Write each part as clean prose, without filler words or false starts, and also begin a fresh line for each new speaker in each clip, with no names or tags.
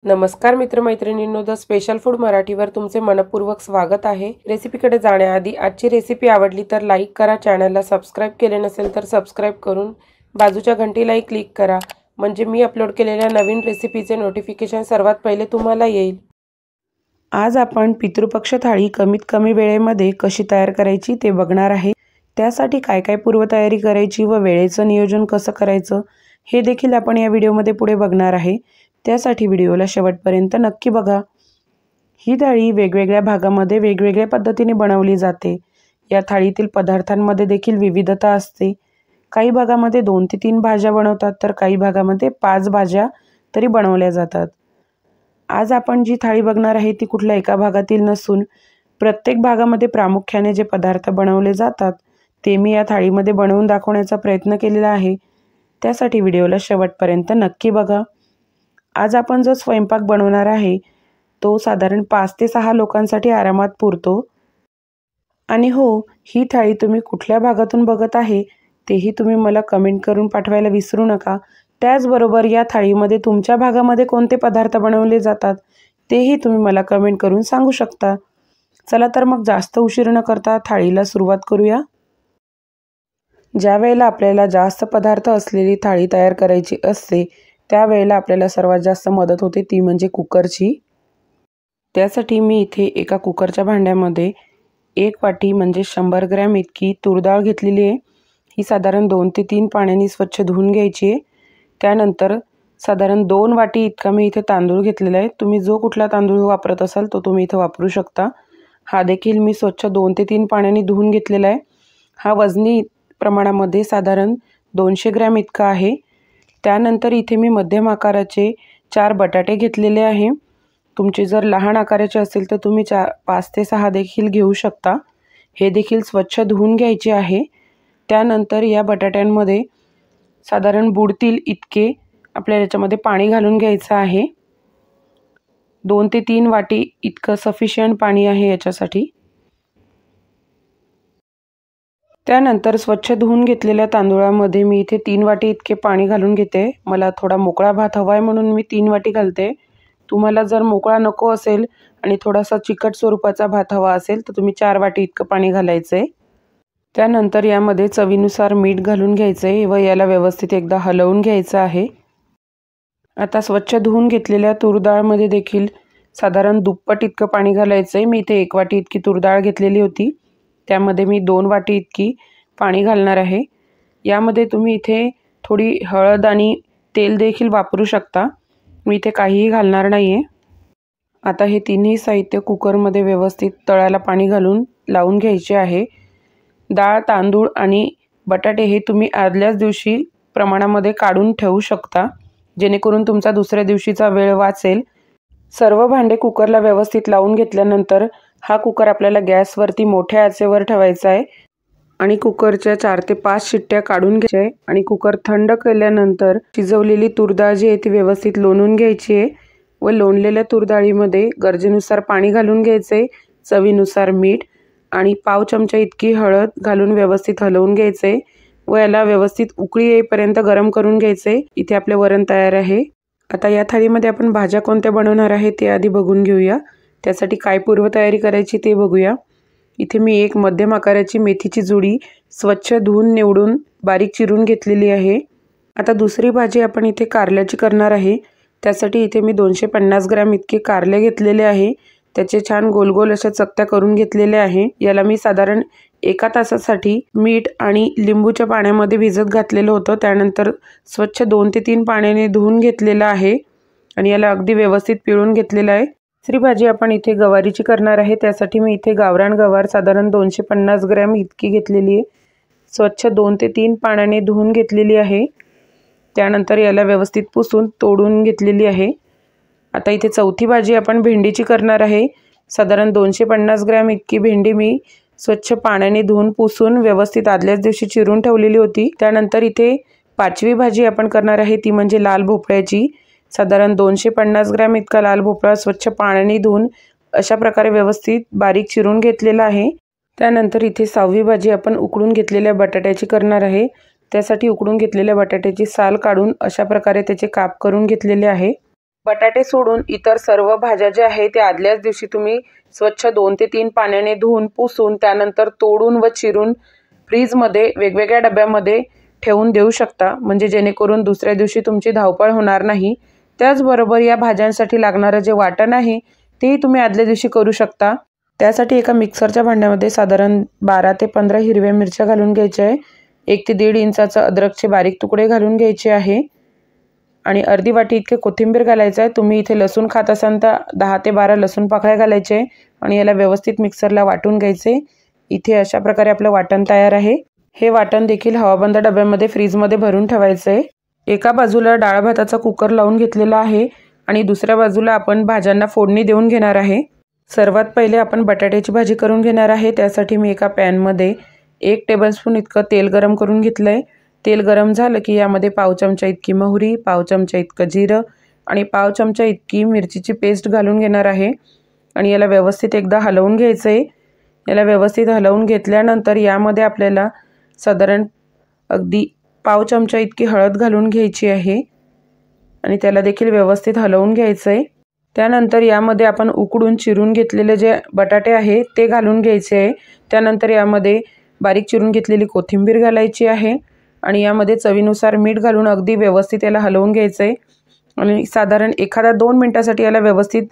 नमस्कार मित्रमैत्रिणींनो, the special food मराठीवर तुमचे मनपूर्वक स्वागत आहे। रेसिपीकडे जाण्याआधी आजची रेसिपी आवडली तर लाईक करा, चॅनलला सबस्क्राइब केले नसेल तर सबस्क्राइब करून बाजूच्या घंटीलाही क्लिक करा, म्हणजे मी अपलोड केलेल्या नवीन रेसिपीचे नोटिफिकेशन सर्वात पहिले तुम्हाला येईल। आज आपण पितृपक्ष थाळी कमीत कमी वेळेमध्ये कशी तयार करायची ते बघणार आहे। त्यासाठी काय काय पूर्वतयारी करायची व वेळेचं नियोजन कसं करायचं हे देखील आपण या व्हिडिओमध्ये पुढे बघणार आहे। त्यासाठी व्हिडिओला शेवटपर्यंत नक्की बघा। ही थाळी वेगवेगळ्या भागामध्ये वेगवेगळ्या पद्धतीने बनवली जाते। या थाळीतील पदार्थांमध्ये देखील विविधता असते। काही भागामध्ये 2 ते 3 भाज्या बनवतात तर काही भागामध्ये 5 भाज्या तरी बनवल्या जातात। आज आपण जी थाळी बघणार आहे ती कुठल्या एका भागातील नसून प्रत्येक भागामध्ये प्रामुख्याने जे पदार्थ बनवले जातात ते मी या थाळीमध्ये बनवून दाखवण्याचा प्रयत्न केलेला आहे। त्यासाठी व्हिडिओला शेवटपर्यंत नक्की बघा। आज आपण जो स्वयंपाक बनवणार आहे तो साधारण 5 ते 6 लोकांसाठी आरामात पुरतो। आणि हो, ही थाळी तुम्ही कुठल्या भागातून बघत आहे तेही तुम्ही मला कमेंट करून पाठवायला विसरू नका। त्याचबरोबर या थाळीमध्ये तुमच्या भागामध्ये कोणते पदार्थ बनवले जातात तेही तुम्ही मला कमेंट करून सांगू शकता। चला तर मग जास्त उशीर न करता थाळीला सुरुवात करूया। ज्या वेळेला आपल्याला जास्त पदार्थ असलेली थाळी तयार करायची असते त्यावेळेला आपल्याला सर्वात जास्त मदत होते ती म्हणजे कुकरची। त्यासाठी मी इथे एका कुकरच्या भांड्यामध्ये 1 वाटी म्हणजे 100 ग्रॅम इतकी तूर डाळ घेतलेली आहे। ही साधारण 2 ते 3 पाण्याने स्वच्छ धुवून घ्यायची आहे। त्यानंतर साधारण 2 वाटी इतका मी इथे तांदूळ घेतलेला आहे। तुम्ही जो कुठला तांदूळ वापरत असाल तो तुम्ही इथे वापरू शकता। हा देखील मी स्वच्छ 2 ते 3 पाण्याने धुवून घेतलेला आहे। हा वजनी प्रमाणामध्ये साधारण 200 ग्रॅम इतका आहे। त्यानंतर इथे मी मध्यम आकाराचे 4 बटाटे घेतलेले आहे। तुमचे जर लहान आकाराचे असेल तर तुम्ही 5 ते 6 देखील घेऊ शकता। हे देखील स्वच्छ धुवून घ्यायचे आहे। त्यानंतर या बटाट्यांमध्ये साधारण बुडतील इतके आपल्याला याच्यामध्ये पाणी घालून घ्यायचं आहे। 2 ते 3 वाटी इतकं सफिशियंट पाणी आहे याच्यासाठी। त्यानंतर स्वच्छ धुवून घेतलेल्या तांदूळामध्ये मी इथे 3 वाटी इतके पाणी घालून घेते। मला थोडा मोकळा भात हवा आहे म्हणून मी 3 वाटी घालते। तुम्हाला जर मोकळा नको असेल आणि थोडासा चिकट स्वरूपाचा भात हवा असेल तर तुम्ही 4 वाटी इतकं पाणी घालायचं आहे। त्यानंतर यामध्ये चवीनुसार मीठ घालून घ्यायचं आहे व याला व्यवस्थित एकदा हलवून घ्यायचं आहे। आता स्वच्छ धुवून घेतलेल्या तूर डाळमध्ये देखील साधारण दुप्पट इतकं पाणी घालायचं आहे। मी इथे 1 वाटी इतकी तूर डाळ घेतलेली होती, त्यामध्ये मी 2 वाटी इतकी पाणी घालणार आहे। यामध्ये तुम्ही इथे थोडी हळद आणि तेल देखील वापरू शकता। मी इथे काहीही घालणार नाही आहे। आता हे तिन्ही साहित्य कुकरमध्ये व्यवस्थित तळाला पाणी घालून लावून घ्यायचे आहे। डाळ, तांदूळ आणि बटाटे हे तुम्ही आदल्याच दिवशी प्रमाणामध्ये काढून ठेवू शकता, जेणेकरून तुमचा दुसऱ्या दिवशीचा वेळ वाचेल। सर्व भांडे कुकरला व्यवस्थित लावून घेतल्यानंतर हा कुकर आपल्याला गॅसवरती मोठ्या आचेवर ठेवायचा आहे आणि कुकरच्या 4 ते 5 शिट्ट्या काढून घ्यायच्या आहे आणि कुकर थंड केल्यानंतर शिजवलेली तूर डाळ जी आहे ती व्यवस्थित लोणून घ्यायची आहे व लोणलेल्या तूर डाळीमध्ये गरजेनुसार पाणी घालून घ्यायचं आहे, चवीनुसार मीठ आणि पाव चमचा इतकी हळद घालून व्यवस्थित हलवून घ्यायचं आहे व याला व्यवस्थित उकळी येईपर्यंत गरम करून घ्यायचं आहे। इथे आपले वरण तयार आहे। आता या थाळीमध्ये आपण भाज्या कोणत्या बनवणार आहे ते आधी बघून घेऊया। त्यासाठी काय पूर्वतयारी करायची ते बघूया। इथे मी एक मध्यम आकाराची मेथीची जुडी स्वच्छ धुवून निवडून बारीक चिरून घेतलेली आहे। आता दुसरी भाजी आपण इथे कारल्याची करणार आहे। त्यासाठी इथे मी 250 ग्रॅम इतके कारले घेतलेले आहे। त्याचे छान गोल गोल अशा चकत्या करून घेतलेल्या आहे। याला मी साधारण 1 तासासाठी मीठ आणि लिंबूच्या पाण्यामध्ये भिजत घातलेलं होतं। त्यानंतर स्वच्छ 2 ते 3 पाण्याने धुवून घेतलेलं आहे आणि याला अगदी व्यवस्थित पिळून घेतलेलं आहे। दुसरी भाजी आपण इथे गवारीची करणार आहे। त्यासाठी मी इथे गावरान गवार साधारण 250 ग्रॅम इतकी घेतलेली आहे। स्वच्छ 2 ते 3 पाण्याने धुवून घेतलेली आहे। त्यानंतर याला व्यवस्थित पुसून तोडून घेतलेली आहे। आता इथे चौथी भाजी आपण भेंडीची करणार आहे। साधारण 250 ग्रॅम इतकी भेंडी मी स्वच्छ पाण्याने धुवून पुसून व्यवस्थित आदल्याच दिवशी चिरून ठेवलेली होती। त्यानंतर इथे 5वी भाजी आपण करणार आहे ती म्हणजे लाल भोपळ्याची। साधारण 250 ग्रॅम इतका लाल भोपळा स्वच्छ पाण्याने धुवून अशा प्रकारे व्यवस्थित बारीक चिरून घेतलेला आहे। त्यानंतर इथे 6वी भाजी आपण उकडून घेतलेल्या बटाट्याची करणार आहे। त्यासाठी उकडून घेतलेल्या बटाट्याची साल काढून अशा प्रकारे त्याचे काप करून घेतलेले आहे। बटाटे सोडून इतर सर्व भाज्या ज्या आहेत त्या आदल्याच दिवशी तुम्ही स्वच्छ 2 ते 3 पाण्याने धुवून पुसून त्यानंतर तोडून व चिरून फ्रीजमध्ये वेगवेगळ्या डब्यामध्ये ठेवून देऊ शकता, म्हणजे जेणेकरून दुसऱ्या दिवशी तुमची धावपळ होणार नाही। त्याचबरोबर या भाज्यांसाठी लागणारं जे वाटण आहे तेही तुम्ही आदल्या दिवशी करू शकता। त्यासाठी एका मिक्सरच्या भांड्यामध्ये साधारण 12 ते 15 हिरव्या मिरच्या घालून घ्यायच्या आहे, 1 ते 1.5 इंचाचे अद्रकचे बारीक तुकडे घालून घ्यायचे आहे आणि अर्धी वाटी इतके कोथिंबीर घालायचं आहे। तुम्ही इथे लसूण खात असाल तर 10 ते 12 लसूण पाकळ्या घालायचे आणि याला व्यवस्थित मिक्सरला वाटून घ्यायचे। इथे अशा प्रकारे आपलं वाटण तयार आहे। हे वाटण देखील हवाबंद डब्यामध्ये फ्रीजमध्ये भरून ठेवायचं आहे। एका बाजूला डाळ भाताचा कुकर लावून घेतलेला आहे आणि दुसऱ्या बाजूला आपण भाज्यांना फोडणी देऊन घेणार आहे। सर्वात पहिले आपण बटाट्याची भाजी करून घेणार आहे। त्यासाठी मी एका पॅनमध्ये 1 टेबलस्पून इतकं तेल गरम करून घेतलंय। तेल गरम झालं की यामध्ये पाव चमचा इतकी मोहरी, पाव चमचा इतकं जिरं आणि पाव चमचा इतकी मिरचीची पेस्ट घालून घेणार आहे आणि याला व्यवस्थित एकदा हलवून घ्यायचं आहे। याला व्यवस्थित हलवून घेतल्यानंतर यामध्ये आपल्याला साधारण अगदी पाव चमचा इतकी हळद घालून घ्यायची आहे आणि त्याला देखील व्यवस्थित हलवून घ्यायचं आहे। त्यानंतर यामध्ये आपण उकडून चिरून घेतलेले जे बटाटे आहे ते घालून घ्यायचे आहे। त्यानंतर यामध्ये बारीक चिरून घेतलेली कोथिंबीर घालायची आहे आणि यामध्ये चवीनुसार मीठ घालून अगदी व्यवस्थित याला हलवून घ्यायचं आहे आणि साधारण 1-2 मिनिटांसाठी याला व्यवस्थित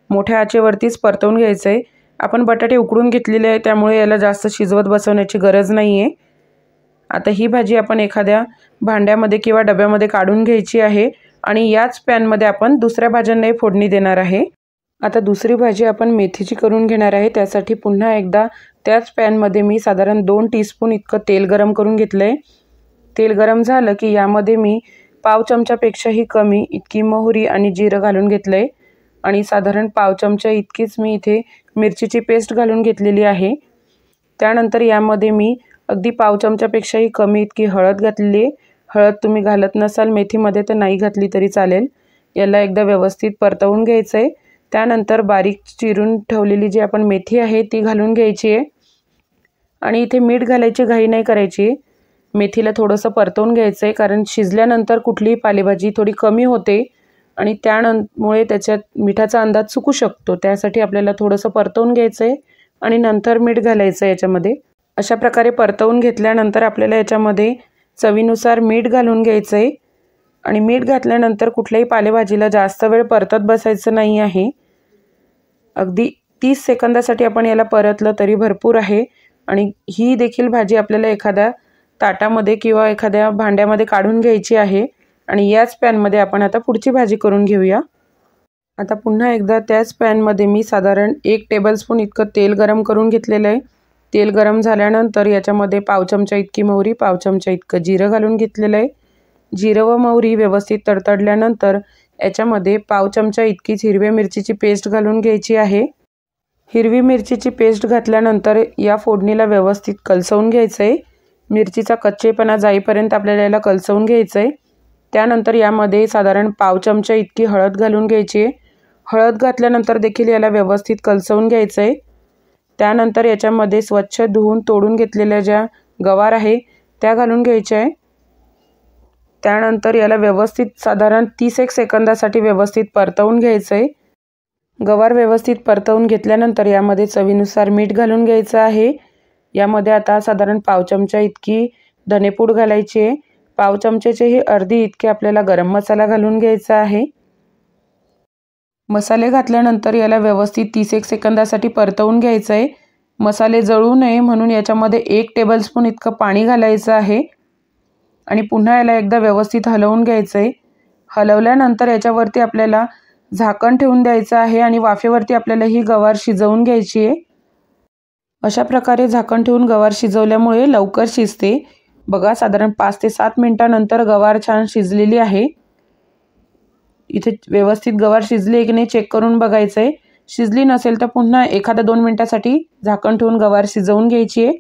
मोठ्या आचेवरतीच परतवून घ्यायचं आहे। आपण बटाटे उकडून घेतलेले आहे त्यामुळे याला जास्त शिजवत बसवण्याची गरज नाही आहे। आता ही भाजी आपण एखाद्या भांड्यामध्ये किंवा डब्यामध्ये काढून घ्यायची आहे आणि याच पॅनमध्ये आपण दुसऱ्या भाज्यांनाही फोडणी देणार आहे। आता दुसरी भाजी आपण मेथीची करून घेणार आहे। त्यासाठी पुन्हा एकदा त्याच पॅनमध्ये मी साधारण 2 टीस्पून इतकं तेल गरम करून घेतलंय। तेल गरम झालं की यामध्ये मी पाव चमचापेक्षाही कमी इतकी मोहरी आणि जिरं घालून घेतलंय आणि साधारण पाव चमचा इतकीच मी इथे मिरचीची पेस्ट घालून घेतलेली आहे। त्यानंतर यामध्ये मी अगदी पाव चमचापेक्षाही कमी इतकी हळद घातलेली आहे। हळद तुम्ही घालत नसाल मेथीमध्ये तर नाही घातली तरी चालेल। याला एकदा व्यवस्थित परतवून घ्यायचं आहे। त्यानंतर बारीक चिरून ठेवलेली जी आपण मेथी आहे ती घालून घ्यायची आहे आणि इथे मीठ घालायची घाई नाही करायची। मेथीला थोडंसं परतवून घ्यायचं आहे कारण शिजल्यानंतर कुठलीही पालेभाजी थोडी कमी होते आणि त्यामुळे त्याच्यात मिठाचा अंदाज चुकू शकतो। त्यासाठी आपल्याला थोडंसं परतवून घ्यायचं आहे आणि नंतर मीठ घालायचं आहे याच्यामध्ये। अशा प्रकारे परतवून घेतल्यानंतर आपल्याला याच्यामध्ये चवीनुसार मीठ घालून घ्यायचं आहे आणि मीठ घातल्यानंतर कुठल्याही पालेभाजीला जास्त वेळ परतत बसायचं नाही आहे। अगदी 30 सेकंदासाठी आपण याला परतलं तरी भरपूर आहे आणि ही देखील भाजी आपल्याला एखाद्या ताटामध्ये किंवा एखाद्या भांड्यामध्ये काढून घ्यायची आहे आणि याच पॅनमध्ये आपण आता पुढची भाजी करून घेऊया। आता पुन्हा एकदा त्याच पॅनमध्ये मी साधारण 1 टेबलस्पून इतकं तेल गरम करून घेतलेलं आहे। तेल गरम झाल्यानंतर याच्यामध्ये पाव चमचा इतकी मोहरी, पाव चमचा इतकं जिरं घालून घेतलेलं आहे। जिरं व मोहरी व्यवस्थित तडतडल्यानंतर याच्यामध्ये पाव चमचा इतकीच हिरव्या मिरचीची पेस्ट घालून घ्यायची आहे। हिरवी मिरचीची पेस्ट घातल्यानंतर या फोडणीला व्यवस्थित कलसवून घ्यायचं आहे। मिरचीचा कच्चेपणा जाईपर्यंत आपल्याला याला कलसवून घ्यायचं आहे। त्यानंतर यामध्ये साधारण पाव चमचा इतकी हळद घालून घ्यायची आहे। हळद घातल्यानंतर देखील याला व्यवस्थित कलसवून घ्यायचं आहे। त्यानंतर याच्यामध्ये स्वच्छ धुवून तोडून घेतलेल्या ज्या गवार आहे त्या घालून घ्यायच्या आहे। त्यानंतर याला व्यवस्थित साधारण 30 सेकंदासाठी व्यवस्थित परतवून घ्यायचं आहे। गवार व्यवस्थित परतवून घेतल्यानंतर यामध्ये चवीनुसार मीठ घालून घ्यायचं आहे। यामध्ये आता साधारण पाव चमचा इतकी धनेपूड घालायची आहे। पाव चमच्याचेही अर्धी इतके आपल्याला गरम मसाला घालून घ्यायचा आहे। मसाले घातल्यानंतर याला व्यवस्थित 30 सेकंदासाठी परतवून घ्यायचं आहे। मसाले जळू नये म्हणून याच्यामध्ये 1 टेबलस्पून इतकं पाणी घालायचं आहे आणि पुन्हा याला एकदा व्यवस्थित हलवून घ्यायचं आहे। हलवल्यानंतर याच्यावरती आपल्याला झाकण ठेवून द्यायचं आहे आणि वाफेवरती आपल्याला ही गवार शिजवून घ्यायची आहे। अशा प्रकारे झाकण ठेवून गवार शिजवल्यामुळे लवकर शिजते। बघा साधारण 5 ते 7 मिनिटांनंतर गवार छान शिजलेली आहे। इथे व्यवस्थित गवार शिजली की नाही चेक करून बघायचं आहे। शिजली नसेल तर पुन्हा 1-2 मिनिटांसाठी झाकण ठेवून गवार शिजवून घ्यायची आहे।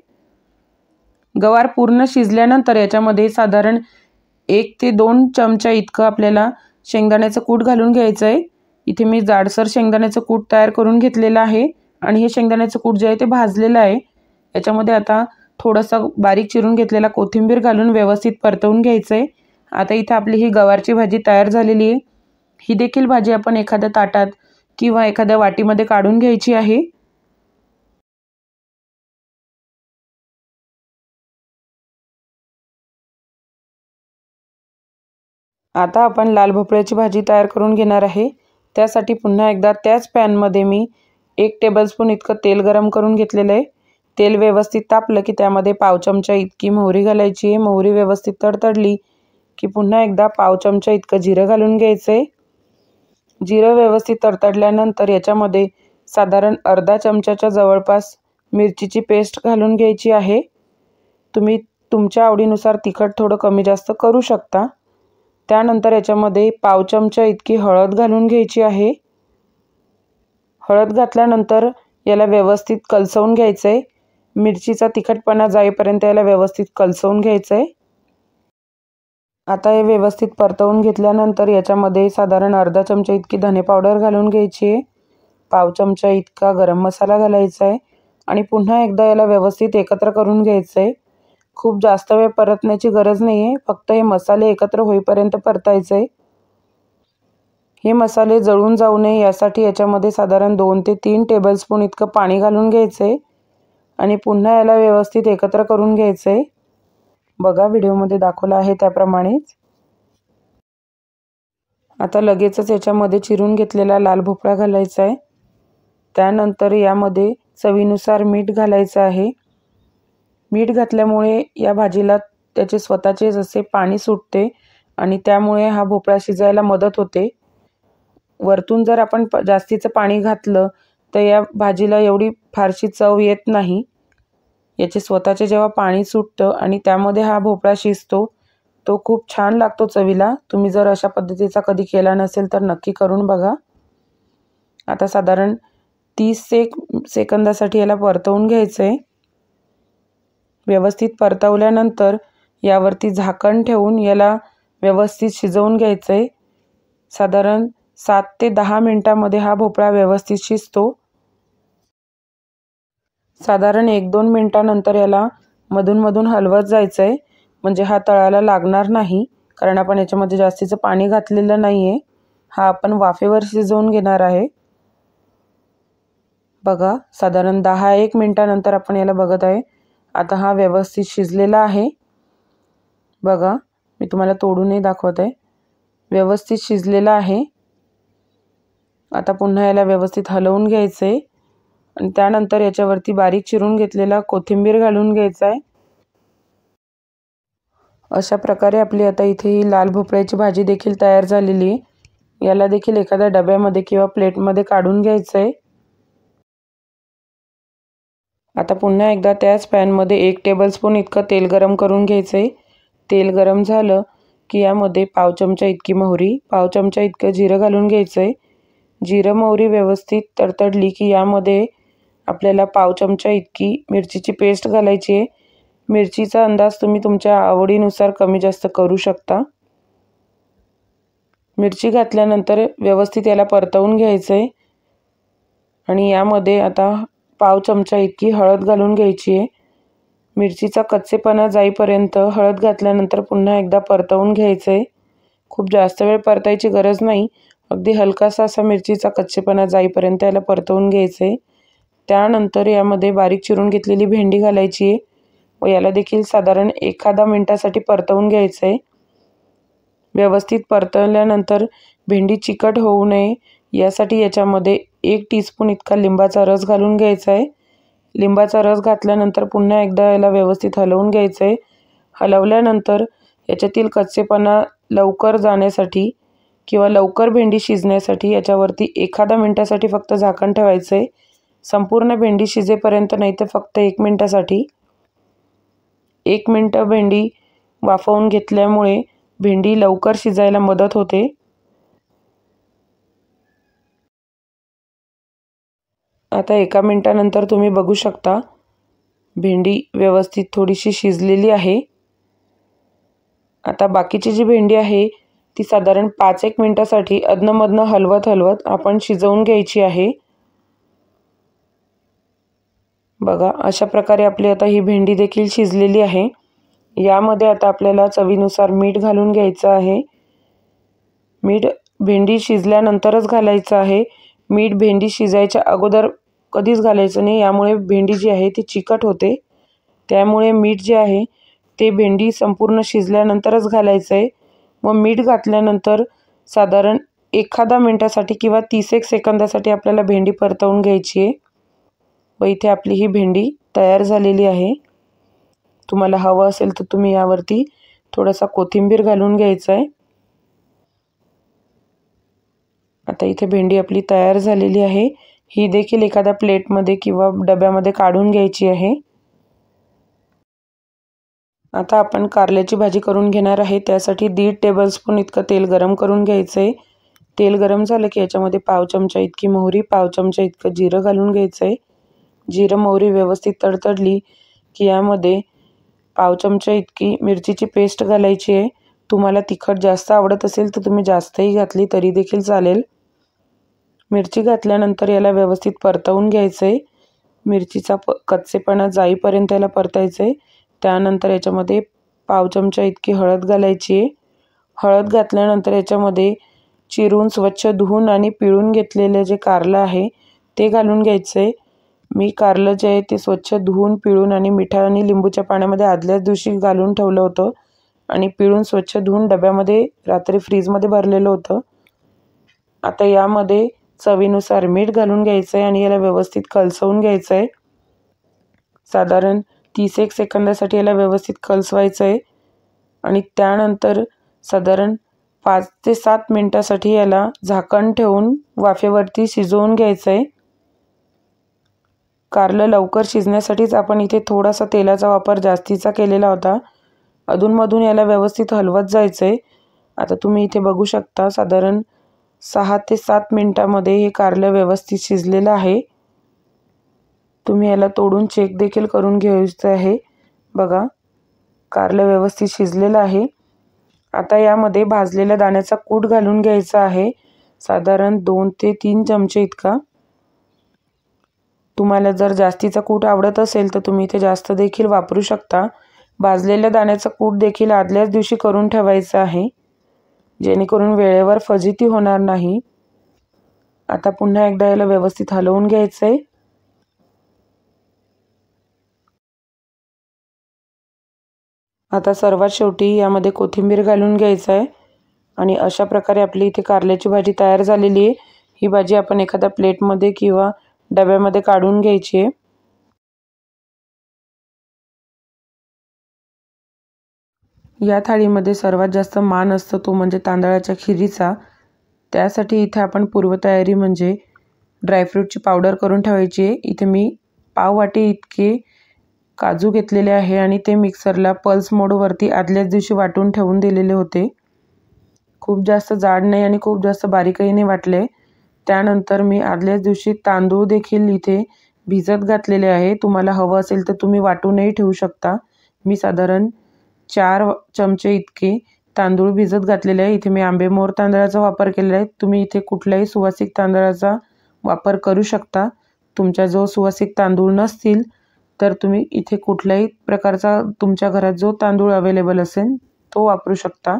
गवार पूर्ण शिजल्यानंतर याच्यामध्ये साधारण 1 ते 2 चमचा इतकं आपल्याला शेंगदाण्याचं कूट घालून घ्यायचं आहे। इथे मी जाडसर शेंगदाण्याचं कूट तयार करून घेतलेलं आहे आणि हे शेंगदाण्याचं कूट जे आहे ते भाजलेलं आहे। याच्यामध्ये आता थोडंसं बारीक चिरून घेतलेला कोथिंबीर घालून व्यवस्थित परतवून घ्यायचं आहे। आता इथे आपली ही गवारची भाजी तयार झालेली आहे। ही देखील भाजी आपण एखाद्या ताटात किंवा एखाद्या वाटीमध्ये काढून घ्यायची आहे। आता आपण लाल भोपळ्याची भाजी तयार करून घेणार आहे। त्यासाठी पुन्हा एकदा त्याच पॅनमध्ये मी 1 टेबलस्पून इतकं तेल गरम करून घेतलेलं आहे। तेल व्यवस्थित तापलं की त्यामध्ये पाव चमचा इतकी मोहरी घालायची आहे। मोहरी व्यवस्थित तडतडली की पुन्हा एकदा पाव चमचा इतकं जिरं घालून घ्यायचं आहे। जिरं व्यवस्थित तडतडल्यानंतर याच्यामध्ये साधारण अर्धा चमच्याच्या जवळपास मिरचीची पेस्ट घालून घ्यायची आहे। तुम्ही तुमच्या आवडीनुसार तिखट थोडं कमी जास्त करू शकता। त्यानंतर याच्यामध्ये पाव चमचा इतकी हळद घालून घ्यायची आहे। हळद घातल्यानंतर याला व्यवस्थित कलसवून घ्यायचं आहे। मिरचीचा तिखटपणा जाईपर्यंत याला व्यवस्थित कलसवून घ्यायचं आहे। आता हे व्यवस्थित परतवून घेतल्यानंतर याच्यामध्ये साधारण अर्धा चमचा इतकी धने पावडर घालून घ्यायची आहे। पाव चमचा इतका गरम मसाला घालायचा आहे आणि पुन्हा एकदा याला व्यवस्थित एकत्र करून घ्यायचं आहे। खूप जास्त वेळ परतण्याची गरज नाही आहे, फक्त हे मसाले एकत्र होईपर्यंत परतायचे आहे। हे मसाले जळून जाऊ नये यासाठी याच्यामध्ये साधारण 2 ते 3 टेबलस्पून इतकं पाणी घालून घ्यायचं आहे आणि पुन्हा याला व्यवस्थित एकत्र करून घ्यायचं आहे। बघा व्हिडिओमध्ये दाखवलं आहे त्याप्रमाणेच। आता लगेचच याच्यामध्ये चिरून घेतलेला लाल भोपळा घालायचा आहे। त्यानंतर यामध्ये चवीनुसार मीठ घालायचं आहे। मीठ घातल्यामुळे या भाजीला त्याचे स्वतःचे जसे पाणी सुटते आणि त्यामुळे हा भोपळा शिजायला मदत होते। वरतून जर आपण जास्तीचं पाणी घातलं तर या भाजीला एवढी फारशी चव येत नाही। याचे स्वतःचे जेव्हा पाणी सुटतं आणि त्यामध्ये हा भोपळा शिजतो तो खूप छान लागतो चवीला। तुम्ही जर अशा पद्धतीचा कधी केला नसेल तर नक्की करून बघा। आता साधारण 30 सेकंदासाठी याला परतवून घ्यायचं आहे। व्यवस्थित परतवल्यानंतर यावरती झाकण ठेवून याला व्यवस्थित शिजवून घ्यायचं आहे। साधारण 7 ते 10 मिनिटांमध्ये हा भोपळा व्यवस्थित शिजतो। साधारण 1-2 मिनिटांनंतर याला मधून हलवत जायचं आहे, म्हणजे हा तळाला लागणार नाही, कारण आपण याच्यामध्ये जास्तीचं पाणी घातलेलं नाही आहे। हा आपण वाफेवर शिजवून घेणार आहे। बघा साधारण 10-1 मिनिटांनंतर आपण याला बघत आहे। आता हा व्यवस्थित शिजलेला आहे। बघा मी तुम्हाला तोडूनही दाखवत आहे। व्यवस्थित शिजलेला आहे। आता पुन्हा याला व्यवस्थित हलवून घ्यायचं आहे आणि त्यानंतर याच्यावरती बारीक चिरून घेतलेला कोथिंबीर घालून घ्यायचा आहे। अशा प्रकारे आपली आता इथे ही लाल भोपळ्याची भाजी देखील तयार झालेली आहे। याला देखील एखाद्या डब्यामध्ये किंवा प्लेटमध्ये काढून घ्यायचं आहे। आता पुन्हा एकदा त्याच पॅनमध्ये 1 टेबलस्पून इतकं तेल गरम करून घ्यायचं आहे। तेल गरम झालं की यामध्ये पाव चमचा इतकी मोहरी, पाव चमचा इतकं जिरं घालून घ्यायचं आहे। जिरं मोहरी व्यवस्थित तडतडली की यामध्ये आपल्याला पाव चमचा इतकी मिरचीची पेस्ट घालायची आहे। मिरचीचा अंदाज तुम्ही तुमच्या आवडीनुसार कमी जास्त करू शकता। मिरची घातल्यानंतर व्यवस्थित याला परतवून घ्यायचं आहे आणि यामध्ये आता पाव चमचा इतकी हळद घालून घ्यायची आहे। मिरचीचा कच्चेपणा जाईपर्यंत हळद घातल्यानंतर पुन्हा एकदा परतवून घ्यायचं आहे। खूप जास्त वेळ परतायची गरज नाही, अगदी हलकासा असा मिरचीचा कच्चेपणा जाईपर्यंत याला परतवून घ्यायचं आहे। त्यानंतर यामध्ये बारीक चिरून घेतलेली भेंडी घालायची आहे व याला देखील साधारण 1 मिनिटासाठी परतवून घ्यायचं आहे। व्यवस्थित परतवल्यानंतर भेंडी चिकट होऊ नये यासाठी याच्यामध्ये 1 टीस्पून इतका लिंबाचा रस घालून घ्यायचा आहे। लिंबाचा रस घातल्यानंतर पुन्हा एकदा याला व्यवस्थित हलवून घ्यायचं आहे। हलवल्यानंतर याच्यातील कच्चेपणा लवकर जाण्यासाठी किंवा लवकर भेंडी शिजण्यासाठी याच्यावरती 1 मिनिटासाठी फक्त झाकण ठेवायचं आहे। संपूर्ण भेंडी शिजेपर्यंत नाही तर फक्त 1 मिनिटासाठी। 1 मिनिट भेंडी वाफवून घेतल्यामुळे भेंडी लवकर शिजायला मदत होते। आता 1 मिनिटानंतर तुम्ही बघू शकता भेंडी व्यवस्थित थोडीशी शिजलेली आहे। आता बाकीची जी भेंडी आहे ती साधारण 5-1 मिनिटासाठी अधनमधनं हलवत आपण शिजवून घ्यायची आहे। बघा अशा प्रकारे आपली आता ही भेंडी देखील शिजलेली आहे। यामध्ये आता आपल्याला चवीनुसार मीठ घालून घ्यायचं आहे। मीठ भेंडी शिजल्यानंतरच घालायचं आहे. मीठ भेंडी शिजायच्या अगोदर कधीच घालायचं नाही, यामुळे भेंडी जी आहे ती चिकट होते. त्यामुळे मीठ जे आहे ते भेंडी संपूर्ण शिजल्यानंतरच घालायचं आहे. मग मीठ घातल्यानंतर साधारण एखादा मिनिटासाठी किंवा 30 सेकंदासाठी आपल्याला भेंडी परतवून घ्यायची आहे. व इथे आपली ही भेंडी तयार झालेली आहे. तुम्हाला हवं असेल तर तुम्ही यावरती थोडासा कोथिंबीर घालून घ्यायचा आहे. आता इथे भेंडी आपली तयार झालेली आहे. ही देखील एखाद्या प्लेटमध्ये किंवा डब्यामध्ये काढून घ्यायची आहे. आता आपण कारल्याची भाजी करून घेणार आहे. त्यासाठी 1.5 टेबलस्पून इतकं तेल गरम करून घ्यायचं आहे. तेल गरम झालं की याच्यामध्ये पाव चमचा इतकी मोहरी, पाव चमचा इतकं जिरं घालून घ्यायचं आहे. जिरं मोहरी व्यवस्थित तडतडली की यामध्ये पाव चमचा इतकी मिरचीची पेस्ट घालायची आहे. तुम्हाला तिखट जास्त आवडत असेल तर तुम्ही जास्तही घातली तरी देखील चालेल. मिरची घातल्यानंतर याला व्यवस्थित परतवून घ्यायचं आहे. मिरचीचा कच्चेपणा जाईपर्यंत याला परतायचं आहे. त्यानंतर याच्यामध्ये पाव चमचा इतकी हळद घालायची आहे. हळद घातल्यानंतर याच्यामध्ये चिरून स्वच्छ धुवून आणि पिळून घेतलेले जे कारलं आहे ते घालून घ्यायचं आहे. मी कारलं जे आहे ते स्वच्छ धुवून पिळून आणि मिठा आणि लिंबूच्या पाण्यामध्ये आदल्याच दिवशी घालून ठेवलं होतं आणि पिळून स्वच्छ धुवून डब्यामध्ये रात्री फ्रीजमध्ये भरलेलं होतं. आता यामध्ये चवीनुसार मीठ घालून घ्यायचं आहे आणि याला व्यवस्थित कलसवून घ्यायचं आहे. साधारण 30 सेकंदासाठी याला व्यवस्थित कलसवायचं आहे आणि त्यानंतर साधारण 5 ते 7 मिनिटासाठी याला झाकण ठेवून वाफेवरती शिजवून घ्यायचं आहे. कारलं लवकर शिजण्यासाठीच आपण इथे थोडासा तेलाचा वापर जास्तीचा केलेला होता. अधूनमधून याला व्यवस्थित हलवत जायचं आहे. आता तुम्ही इथे बघू शकता साधारण 6 ते 7 मिनिटामध्ये हे कारलं व्यवस्थित शिजलेलं आहे. तुम्ही याला तोडून चेक देखील करून घ्यायचं आहे. बघा, कारलं व्यवस्थित शिजलेलं आहे. आता यामध्ये भाजलेल्या दाण्याचा कूट घालून घ्यायचा आहे, साधारण 2 ते 3 चमचे इतका. तुम्हाला जर जास्तीचा कूट आवडत असेल तर तुम्ही इथे जास्त देखील वापरू शकता. भाजलेल्या दाण्याचा कूट देखील आदल्याच दिवशी करून ठेवायचा आहे, जेणेकरून वेळेवर फजिती होणार नाही. आता पुन्हा एकदा याला व्यवस्थित हलवून घ्यायचं आहे. आता सर्वात शेवटी यामध्ये कोथिंबीर घालून घ्यायचं आहे आणि अशा प्रकारे आपली इथे कारल्याची भाजी तयार झालेली आहे. ही भाजी आपण एखाद्या प्लेटमध्ये किंवा डब्यामध्ये काढून घ्यायची आहे. या थाळीमध्ये सर्वात जास्त मान असतो तो म्हणजे तांदळाच्या खिरीचा. त्यासाठी इथे आपण पूर्वतयारी म्हणजे ड्रायफ्रूटची पावडर करून ठेवायची आहे. इथे मी पाव वाटी इतके काजू घेतलेले आहे आणि ते मिक्सरला पल्स मोडवरती आदल्याच दिवशी वाटून ठेवून दिलेले होते. खूप जास्त जाड नाही आणि खूप जास्त बारीकही नाही वाटले. त्यानंतर मी आदल्याच दिवशी तांदूळ देखील इथे भिजत घातलेले आहे. तुम्हाला हवं असेल तर तुम्ही वाटूनही ठेवू शकता. मी साधारण 4 चमचे इतके तांदूळ भिजत घातलेले आहे. इथे मी आंबेमोहर तांदळाचा वापर केलेला आहे. तुम्ही इथे कुठल्याही सुवासिक तांदळाचा वापर करू शकता. तुमच्याजवळ सुवासिक तांदूळ नसतील तर तुम्ही इथे कुठल्याही प्रकारचा तुमच्या घरात जो तांदूळ अवेलेबल असेल तो वापरू शकता.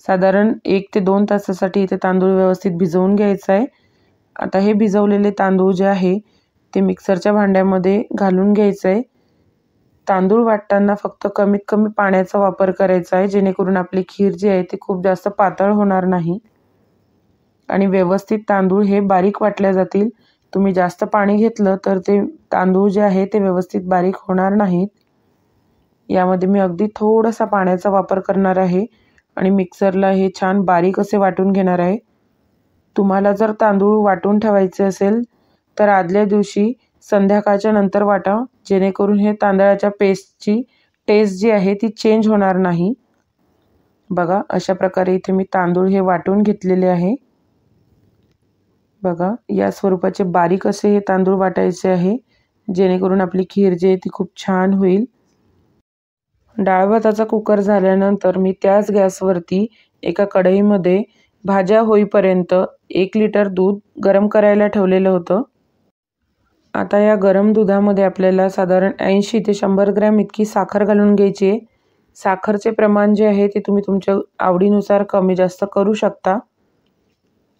साधारण 1 ते 2 तासासाठी इथे तांदूळ व्यवस्थित भिजवून घ्यायचा आहे. आता हे भिजवलेले तांदूळ जे आहे ते मिक्सरच्या भांड्यामध्ये घालून घ्यायचं आहे. तांदूळ वाटताना फक्त कमीत कमी पाण्याचा वापर करायचा आहे, जेणेकरून आपली खीर जी आहे ती खूप जास्त पातळ होणार नाही आणि व्यवस्थित तांदूळ हे बारीक वाटले जातील. तुम्ही जास्त पाणी घेतलं तर ते तांदूळ जे आहे ते व्यवस्थित बारीक होणार नाहीत. यामध्ये मी अगदी थोडासा पाण्याचा वापर करणार आहे आणि मिक्सरला हे छान बारीक असे वाटून घेणार आहे. तुम्हाला जर तांदूळ वाटून ठेवायचे असेल तर आदल्या दिवशी संध्याकाळच्या नंतर वाटा, जेणेकरून हे तांदळाच्या पेस्टची टेस्ट जी आहे ती चेंज होणार नाही. बघा, अशा प्रकारे इथे मी तांदूळ हे वाटून घेतलेले आहे. बघा, या स्वरूपाचे बारीक असे हे तांदूळ वाटायचे आहे, जेणेकरून आपली खीर जी आहे ती खूप छान होईल. डाळ भाताचा कुकर झाल्यानंतर मी त्याच गॅसवरती एका कढईमध्ये भाज्या होईपर्यंत 1 लिटर दूध गरम करायला ठेवलेलं होतं. आता या गरम दुधामध्ये आपल्याला साधारण 80 ते 100 ग्रॅम इतकी साखर घालून घ्यायची आहे. साखरचे प्रमाण जे आहे ते तुम्ही तुमच्या आवडीनुसार कमी जास्त करू शकता.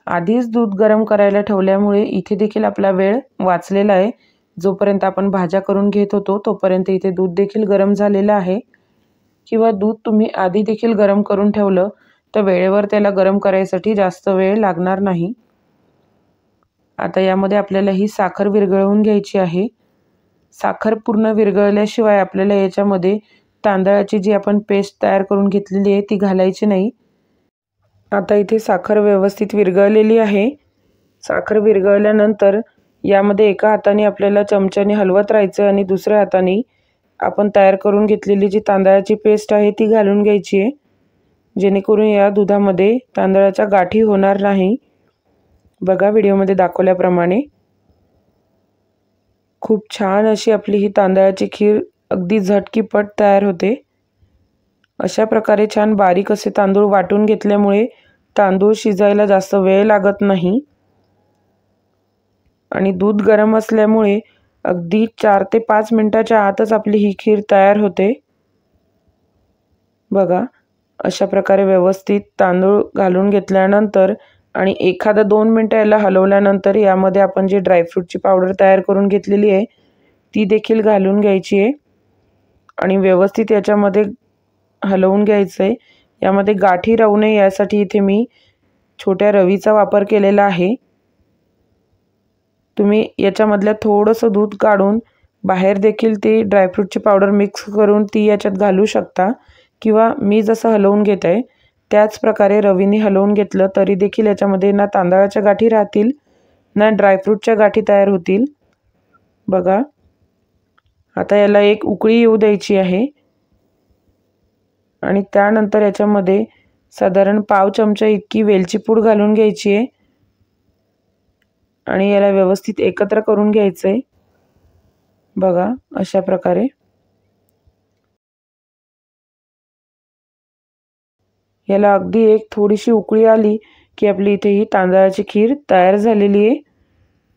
आधीच दूध गरम करायला ठेवल्यामुळे इथे देखील आपला वेळ वाचलेला आहे। जोपर्यंत आपण भाज्या करून घेत होतो तोपर्यंत इथे दूध देखील गरम झालेलं आहे। किंवा दूध तुम्ही आधी देखील गरम करून ठेवलं तर वेळेवर त्याला गरम करायसाठी जास्त वेळ लागणार नाही। आता यामध्ये आपल्याला ही साखर विरघळवून घ्यायची आहे। साखर पूर्ण विरघळल्याशिवाय आपल्याला याच्यामध्ये तांदळाची जी आपण पेस्ट तयार करून घेतलेली आहे ती घालायची नाही। आता इथे साखर व्यवस्थित विरघळलेली आहे। साखर विरघळल्यानंतर यामध्ये एका हाताने आपल्याला चमच्याने हलवत राहायचं आणि दुसऱ्या हाताने आपण तयार करून घेतलेली जी तांदळाची पेस्ट आहे ती घालून घ्यायची आहे, जेणेकरून या दुधामध्ये तांदळाच्या गाठी होणार नाही। बघा व्हिडिओमध्ये दाखवल्याप्रमाणे खूप छान अशी आपली ही तांदळाची खीर अगदी झटकीपट तयार होते। अशा प्रकारे छान बारीक असे तांदूळ वाटून घेतल्यामुळे तांदूळ शिजायला जास्त वेळ लागत नाही आणि दूध गरम असल्यामुळे अगदी 4 ते 5 मिनिटाच्या आतच आपली ही खीर तयार होते। बघा अशा प्रकारे व्यवस्थित तांदूळ घालून घेतल्यानंतर आणि एखादा 2 मिनिटं याला हलवल्यानंतर यामध्ये आपण जी ड्रायफ्रूटची पावडर तयार करून घेतलेली आहे ती देखील घालून घ्यायची आहे आणि व्यवस्थित याच्यामध्ये हलवून घ्यायचं आहे। यामध्ये गाठी राहू नये यासाठी इथे मी छोट्या रवीचा वापर केलेला आहे। तुम्ही याच्यामधलं थोडंसं दूध काढून बाहेर देखील ती ड्रायफ्रूटची पावडर मिक्स करून ती याच्यात घालू शकता किंवा मी जसं हलवून घेत आहे त्याच प्रकारे रवीने हलवून घेतलं तरी देखील याच्यामध्ये ना तांदळाच्या गाठी राहतील ना ड्रायफ्रूटच्या गाठी तयार होतील। बघा आता याला एक उकळी येऊ द्यायची आहे आणि त्यानंतर याच्यामध्ये साधारण पाव चमचा इतकी वेलची पूड घालून घ्यायची आहे आणि याला व्यवस्थित एकत्र करून घ्यायचं आहे। बघा अशा प्रकारे याला अगदी एक थोडीशी उकळी आली की आपली इथे ही तांदळाची खीर तयार झालेली आहे।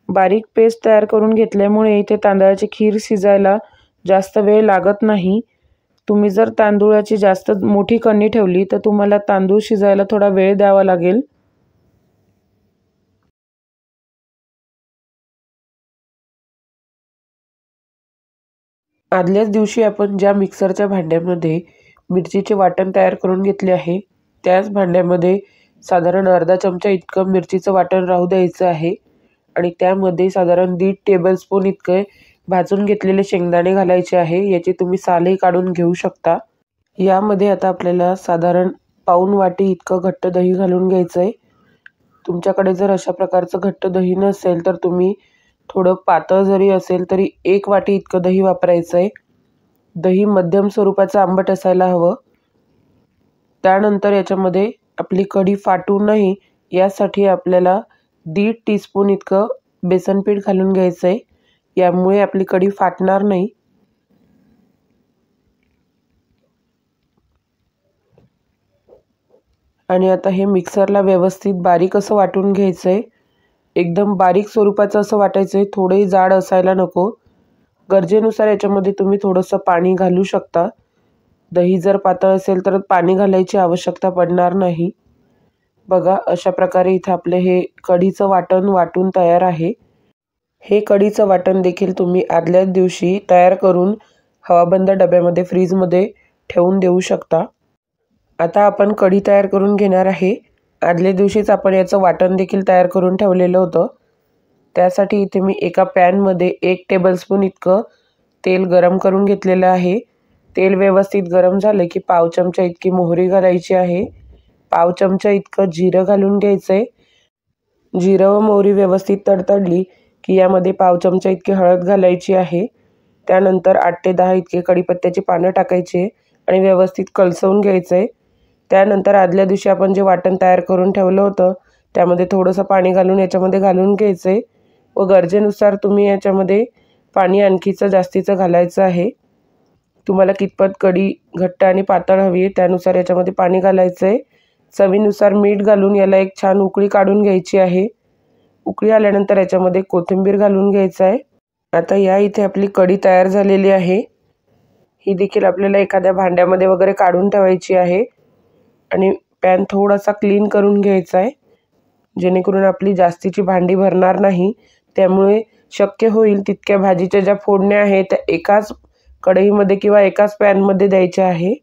बारीक पेस्ट तयार करून घेतल्यामुळे इथे तांदळाची खीर शिजायला जास्त वेळ लागत नाही। तुम्ही जर तांदूळाची जास्त मोठी कणी ठेवली तर तुम्हाला तांदूळ शिजायला थोडा वेळ द्यावा लागेल। आदल्याच दिवशी आपण ज्या मिक्सरच्या भांड्यामध्ये मिरचीचे वाटण तयार करून घेतले आहे त्याच भांड्यामध्ये साधारण अर्धा चमचा इतकं मिरचीचं वाटण राहू द्यायचं आहे आणि त्यामध्ये साधारण 1.5 टेबलस्पून इतके भाजून घेतलेले शेंगदाणे घालायचे आहे। याची तुम्ही सालही काढून घेऊ शकता। यामध्ये आता आपल्याला साधारण पाऊण वाटी इतकं घट्ट दही घालून घ्यायचं आहे। तुमच्याकडे जर अशा प्रकारचं घट्ट दही नसेल तर तुम्ही थोडं पातळ जरी असेल तरी 1 वाटी इतकं दही वापरायचं आहे। दही मध्यम स्वरूपाचं आंबट असायला हवं। त्यानंतर याच्यामध्ये आपली कढी फाटू नये यासाठी आपल्याला 1.5 टीस्पून इतकं बेसन पीठ घालून घ्यायचं आहे। यामुळे आपली कढी फाटणार नाही। आणि आता हे मिक्सरला व्यवस्थित बारीक असं वाटून घ्यायचं आहे। एकदम बारीक स्वरूपाचं असं वाटायचं आहे, थोडंही जाड असायला नको। गरजेनुसार याच्यामध्ये तुम्ही थोडंसं पाणी घालू शकता। दही जर पातळ असेल तर पाणी घालायची आवश्यकता पडणार नाही। बघा अशा प्रकारे इथे आपले हे कढीचं वाटण वाटून तयार आहे। हे कढीचं वाटण देखील तुम्ही आदल्याच दिवशी तयार करून हवाबंद डब्यामध्ये फ्रीजमध्ये ठेवून देऊ शकता। आता आपण कढी तयार करून घेणार आहे। आदल्या दिवशीच आपण याचं वाटण देखील तयार करून ठेवलेलं होतं। त्यासाठी इथे मी एका पॅनमध्ये 1 टेबलस्पून इतकं तेल गरम करून घेतलेलं आहे। तेल व्यवस्थित गरम झालं की पाव चमचा इतकी मोहरी घालायची आहे। पाव चमचा इतकं जिरं घालून घ्यायचं आहे। जिरं व मोहरी व्यवस्थित तडतडली की यामध्ये पाव चमचा इतकी हळद घालायची आहे। त्यानंतर 8 ते 10 इतके कढीपत्त्याची पानं टाकायची आणि व्यवस्थित कलसवून घ्यायचं आहे। त्यानंतर आदल्या दिवशी आपण जे वाटण तयार करून ठेवलं होतं त्यामध्ये थोडंसं पाणी घालून याच्यामध्ये घालून घ्यायचं आहे व गरजेनुसार तुम्ही याच्यामध्ये पाणी आणखीचं जास्तीचं घालायचं आहे। तुम्हाला कितपत कढी घट्ट आणि पातळ हवी आहे त्यानुसार याच्यामध्ये पाणी घालायचं आहे। चवीनुसार मीठ घालून याला एक छान उकळी काढून घ्यायची आहे। उकळी आल्यानंतर याच्यामध्ये कोथिंबीर घालून घ्यायचं आहे। आता या इथे आपली कढी तयार झालेली आहे। ही देखील आपल्याला एखाद्या भांड्यामध्ये वगैरे काढून ठेवायची आहे आणि पॅन थोडासा क्लीन करून घ्यायचा आहे। जेणेकरून आपली जास्तीची भांडी भरणार नाही. त्यामुळे शक्य होईल तितक्या भाजीच्या ज्या फोडण्या आहेत त्या एकाच कढईमध्ये किंवा एकाच पॅनमध्ये द्यायच्या आहे.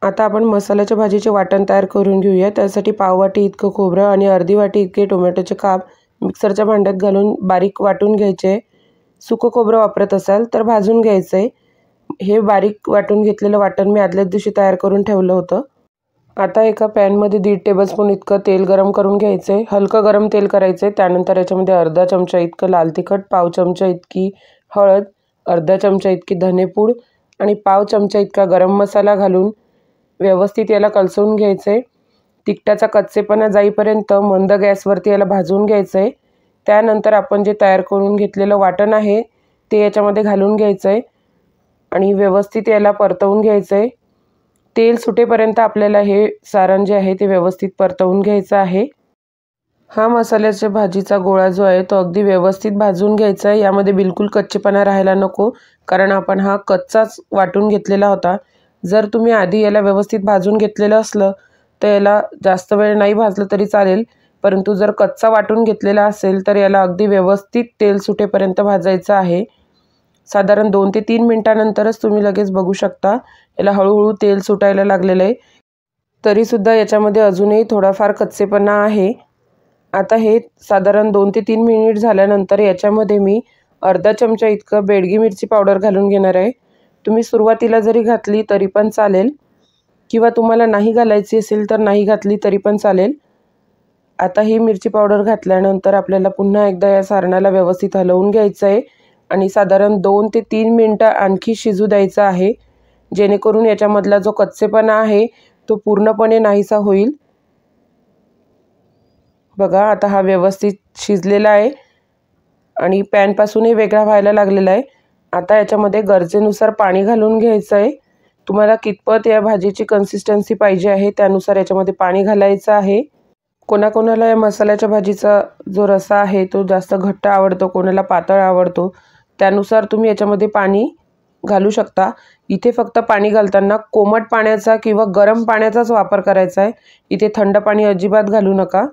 आता आपण मसाल्याच्या भाजीचे वाटण तयार करून घेऊया. त्यासाठी पाववाटी इतकं खोबरं आणि अर्धी वाटी इतके टोमॅटोचे काप मिक्सरच्या भांड्यात घालून बारीक वाटून घ्यायचे. सुकं खोबरं वापरत असाल तर भाजून घ्यायचं आहे. हे बारीक वाटून घेतलेलं वाटण मी आदल्याच दिवशी तयार करून ठेवलं होतं. आता एका पॅनमध्ये 1.5 टेबलस्पून इतकं तेल गरम करून घ्यायचं आहे. हलकं गरम तेल करायचं आहे. त्यानंतर याच्यामध्ये अर्धा चमचा इतकं लाल तिखट, पाव चमचा इतकी हळद, अर्धा चमचा इतकी धनेपूड आणि पाव चमचा इतका गरम मसाला घालून व्यवस्थित याला कलसून घ्यायचं आहे. तिखटाचा कच्चेपणा जाईपर्यंत मंद गॅसवरती याला भाजून घ्यायचं आहे. त्यानंतर आपण जे तयार करून घेतलेलं वाटण आहे ते याच्यामध्ये घालून घ्यायचं आहे आणि व्यवस्थित याला परतवून घ्यायचं आहे. तेल सुटेपर्यंत आपल्याला हे सारण जे आहे ते व्यवस्थित परतवून घ्यायचं आहे. हा मसाल्याच्या भाजीचा गोळा जो आहे तो अगदी व्यवस्थित भाजून घ्यायचा आहे. यामध्ये बिलकुल कच्चेपणा राहायला नको, कारण आपण हा कच्चाच वाटून घेतलेला होता. जर तुम्ही आधी याला व्यवस्थित भाजून घेतलेलं असलं तर याला जास्त वेळ नाही भाजलं तरी चालेल, परंतु जर कच्चा वाटून घेतलेला असेल तर याला अगदी व्यवस्थित तेल सुटेपर्यंत भाजायचं आहे. साधारण 2 ते 3 मिनिटांनंतरच तुम्ही लगेच बघू शकता याला हळूहळू तेल सुटायला लागलेलं आहे. तरीसुद्धा याच्यामध्ये अजूनही थोडाफार कच्चेपणा आहे. आता हे साधारण 2 ते 3 मिनिट झाल्यानंतर याच्यामध्ये मी अर्धा चमचा इतकं बेडगी मिरची पावडर घालून घेणार आहे. तुम्ही सुरुवातीला जरी घातली तरी पण चालेल किंवा तुम्हाला नाही घालायची असेल तर नाही घातली तरी पण चालेल. आता ही मिरची पावडर घातल्यानंतर आपल्याला पुन्हा एकदा या सारणाला व्यवस्थित हलवून घ्यायचं आहे आणि साधारण 2 ते 3 मिनिटं आणखी शिजू द्यायचं आहे, जेणेकरून याच्यामधला जो कच्चेपणा आहे तो पूर्णपणे नाहीसा होईल. बघा आता हा व्यवस्थित शिजलेला आहे आणि पॅनपासूनही वेगळा व्हायला लागलेला आहे. आता याच्यामध्ये गरजेनुसार पाणी घालून घ्यायचं आहे. तुम्हाला कितपत या भाजीची कन्सिस्टन्सी पाहिजे आहे त्यानुसार याच्यामध्ये पाणी घालायचं आहे. कोणाकोणाला या मसाल्याच्या भाजीचा जो रस्सा आहे तो जास्त घट्ट आवडतो, कोणाला पातळ आवडतो, त्यानुसार तुम्ही याच्यामध्ये पाणी घालू शकता. इथे फक्त पाणी घालताना कोमट पाण्याचा किंवा गरम पाण्याचाच वापर करायचा आहे. इथे थंड पाणी अजिबात घालू नका.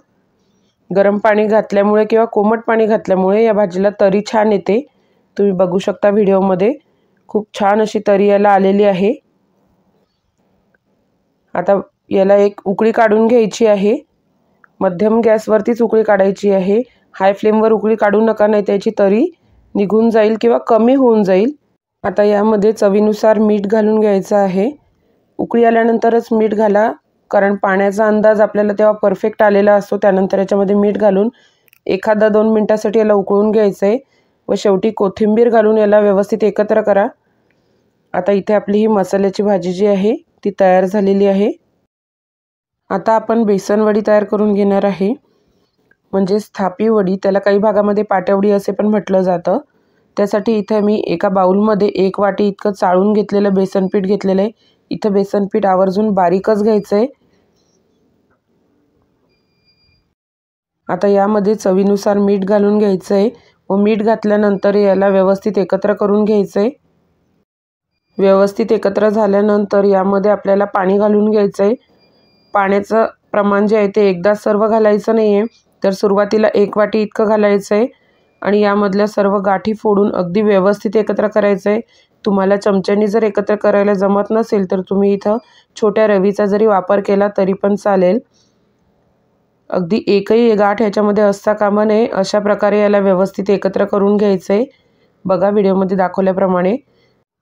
गरम पाणी घातल्यामुळे किंवा कोमट पाणी घातल्यामुळे या भाजीला तरी छान येते. तुम्ही बघू शकता व्हिडिओमध्ये खूप छान अशी तरी याला आलेली आहे. आता याला एक उकळी काढून घ्यायची आहे. मध्यम गॅसवरतीच उकळी काढायची आहे. हाय फ्लेमवर उकळी काढू नका, नाही त्याची तरी निघून जाईल किंवा कमी होऊन जाईल. आता यामध्ये चवीनुसार मीठ घालून घ्यायचं आहे. उकळी आल्यानंतरच मीठ घाला, कारण पाण्याचा अंदाज आपल्याला तेव्हा परफेक्ट आलेला असतो. त्यानंतर याच्यामध्ये मीठ घालून 1-2 मिनिटासाठी याला उकळून घ्यायचं आहे व शेवटी कोथिंबीर घालून याला व्यवस्थित एकत्र करा. आता इथे आपली ही मसाल्याची भाजी जी आहे ती तयार झालेली आहे. आता आपण बेसन वडी तयार करून घेणार आहे, म्हणजेच थापी वडी. त्याला काही भागामध्ये पाट्यावडी असे पण म्हटलं जातं. त्यासाठी इथे मी एका बाउलमध्ये 1 वाटी इतकं चाळून घेतलेलं बेसनपीठ घेतलेलं आहे. इथं बेसनपीठ आवर्जून बारीकच घ्यायचं आहे. आता यामध्ये चवीनुसार मीठ घालून घ्यायचं आहे व मीठ घातल्यानंतर याला व्यवस्थित एकत्र करून घ्यायचं आहे. व्यवस्थित एकत्र झाल्यानंतर यामध्ये आपल्याला पाणी घालून घ्यायचं आहे. पाण्याचं प्रमाण जे आहे ते एकदाच सर्व घालायचं नाही आहे, तर सुरुवातीला 1 वाटी इतकं घालायचं आहे आणि यामधल्या सर्व गाठी फोडून अगदी व्यवस्थित एकत्र करायचं आहे. तुम्हाला चमच्यानी जर एकत्र करायला जमत नसेल तर तुम्ही इथं छोट्या रवीचा जरी वापर केला तरी पण चालेल. अगदी एकही गाठ ह्याच्यामध्ये असता कामा नये, अशा प्रकारे याला व्यवस्थित एकत्र करून घ्यायचं आहे. बघा व्हिडिओमध्ये दाखवल्याप्रमाणे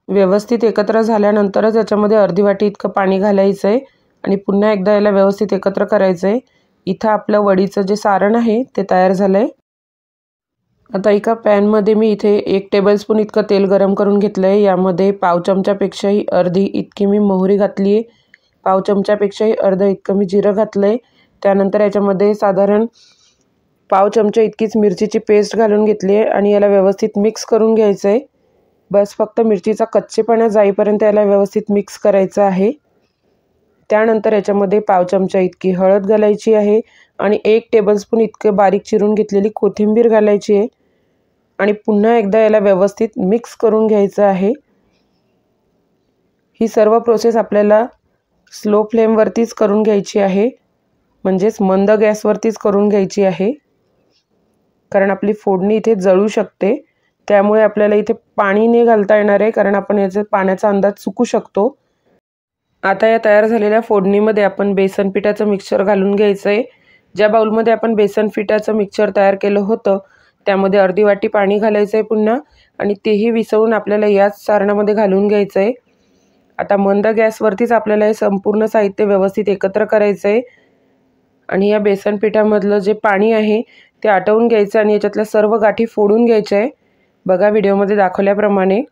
व्यवस्थित एकत्र झाल्यानंतरच याच्यामध्ये अर्धी वाटी इतकं पाणी घालायचं आहे आणि पुन्हा एकदा याला व्यवस्थित एकत्र करायचं आहे. इथं आपलं वडीचं जे सारण आहे ते तयार झालं आहे. आता एका पॅनमध्ये मी इथे 1 टेबलस्पून इतकं तेल गरम करून घेतलं आहे. यामध्ये पाव चमच्यापेक्षाही अर्धी इतकी मी मोहरी घातली आहे. पाव चमच्यापेक्षाही अर्धं इतकं मी जिरं घातलं आहे. त्यानंतर याच्यामध्ये साधारण पाव चमचा इतकीच मिरचीची पेस्ट घालून घेतली आहे आणि याला व्यवस्थित मिक्स करून घ्यायचं आहे. बस फक्त मिरचीचा कच्चेपणा जाईपर्यंत याला व्यवस्थित मिक्स करायचं आहे. त्यानंतर याच्यामध्ये पाव चमचा इतकी हळद घालायची आहे आणि 1 टेबलस्पून इतके बारीक चिरून घेतलेली कोथिंबीर घालायची आहे आणि पुन्हा एकदा याला व्यवस्थित मिक्स करून घ्यायचं आहे. ही सर्व प्रोसेस आपल्याला स्लो फ्लेमवरतीच करून घ्यायची आहे. म्हणजेच मंद गॅसवरतीच करून घ्यायची आहे, कारण आपली फोडणी इथे जळू शकते. त्यामुळे आपल्याला इथे पाणी नाही घालता येणार आहे, कारण आपण याचा पाण्याचा अंदाज चुकू शकतो. आता या तयार झालेल्या फोडणीमध्ये आपण बेसन पिठाचं मिक्सचर घालून घ्यायचं आहे. ज्या बाउलमध्ये आपण बेसन पिठाचं मिक्सचर तयार केलं होतं त्यामध्ये अर्धी वाटी पाणी घालायचं आहे पुन्हा, आणि तेही विसळून आपल्याला याच सारणामध्ये घालून घ्यायचं आहे. आता मंद गॅसवरतीच आपल्याला हे संपूर्ण साहित्य व्यवस्थित एकत्र करायचं आहे आणि या बेसन पिठामधलं जे पाणी आहे ते आटवून घ्यायचं आणि याच्यातल्या सर्व गाठी फोडून घ्यायच्या आहे. बघा व्हिडिओमध्ये दाखवल्याप्रमाणे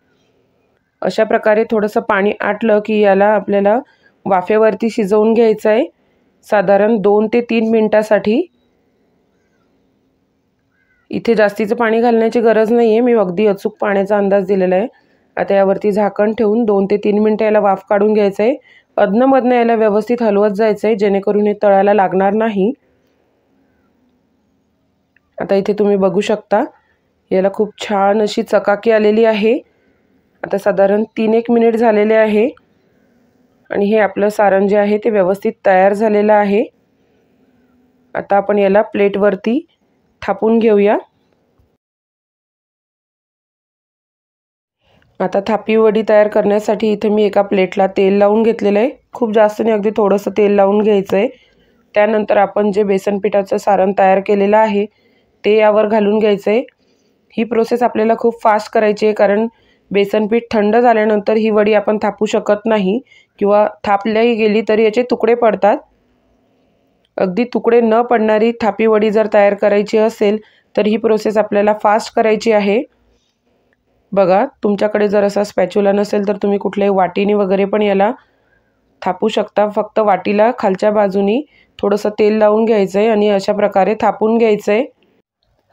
अशा प्रकारे थोडंसं पाणी आटलं की याला आपल्याला वाफेवरती शिजवून घ्यायचं आहे, साधारण 2 ते 3 मिनिटासाठी. इथे जास्तीचं पाणी घालण्याची गरज नाही आहे, मी अगदी अचूक पाण्याचा अंदाज दिलेला आहे. आता यावरती झाकण ठेवून 2 ते 3 मिनिटं याला वाफ काढून घ्यायचं आहे. अधनंमधनं याला व्यवस्थित हलवत जायचं आहे, जेणेकरून हे तळायला लागणार नाही. आता इथे तुम्ही बघू शकता याला खूप छान अशी चकाकी आलेली आहे. आता साधारण 3-1 मिनिट झालेले आहे आणि हे आपलं सारण जे आहे ते व्यवस्थित तयार झालेलं आहे. आता आपण याला प्लेटवरती थापून घेऊया. आता थापी वडी तयार करण्यासाठी इथे मी एका प्लेटला तेल लावून घेतलेलं आहे. खूप जास्त नाही, अगदी थोडंसं तेल लावून घ्यायचं आहे. त्यानंतर आपण जे बेसन पिठाचं सारण तयार केलेलं आहे ते यावर घालून घ्यायचं आहे. ही प्रोसेस आपल्याला खूप फास्ट करायची आहे, कारण बेसन पीठ थंड झाल्यानंतर ही वडी आपण थापू शकत नाही, किंवा थापल्याही गेली तरी याचे तुकडे पडतात. अगदी तुकडे न पडणारी थापी वडी जर तयार करायची असेल तर ही प्रोसेस आपल्याला फास्ट करायची आहे. बघा, तुमच्याकडे जर असा स्पॅच्युला नसेल तर तुम्ही कुठल्याही वाटीने वगैरे पण याला थापू शकता. फक्त वाटीला खालच्या बाजूनी थोडंसं तेल लावून घ्यायचं आहे आणि अशा प्रकारे थापून घ्यायचं आहे.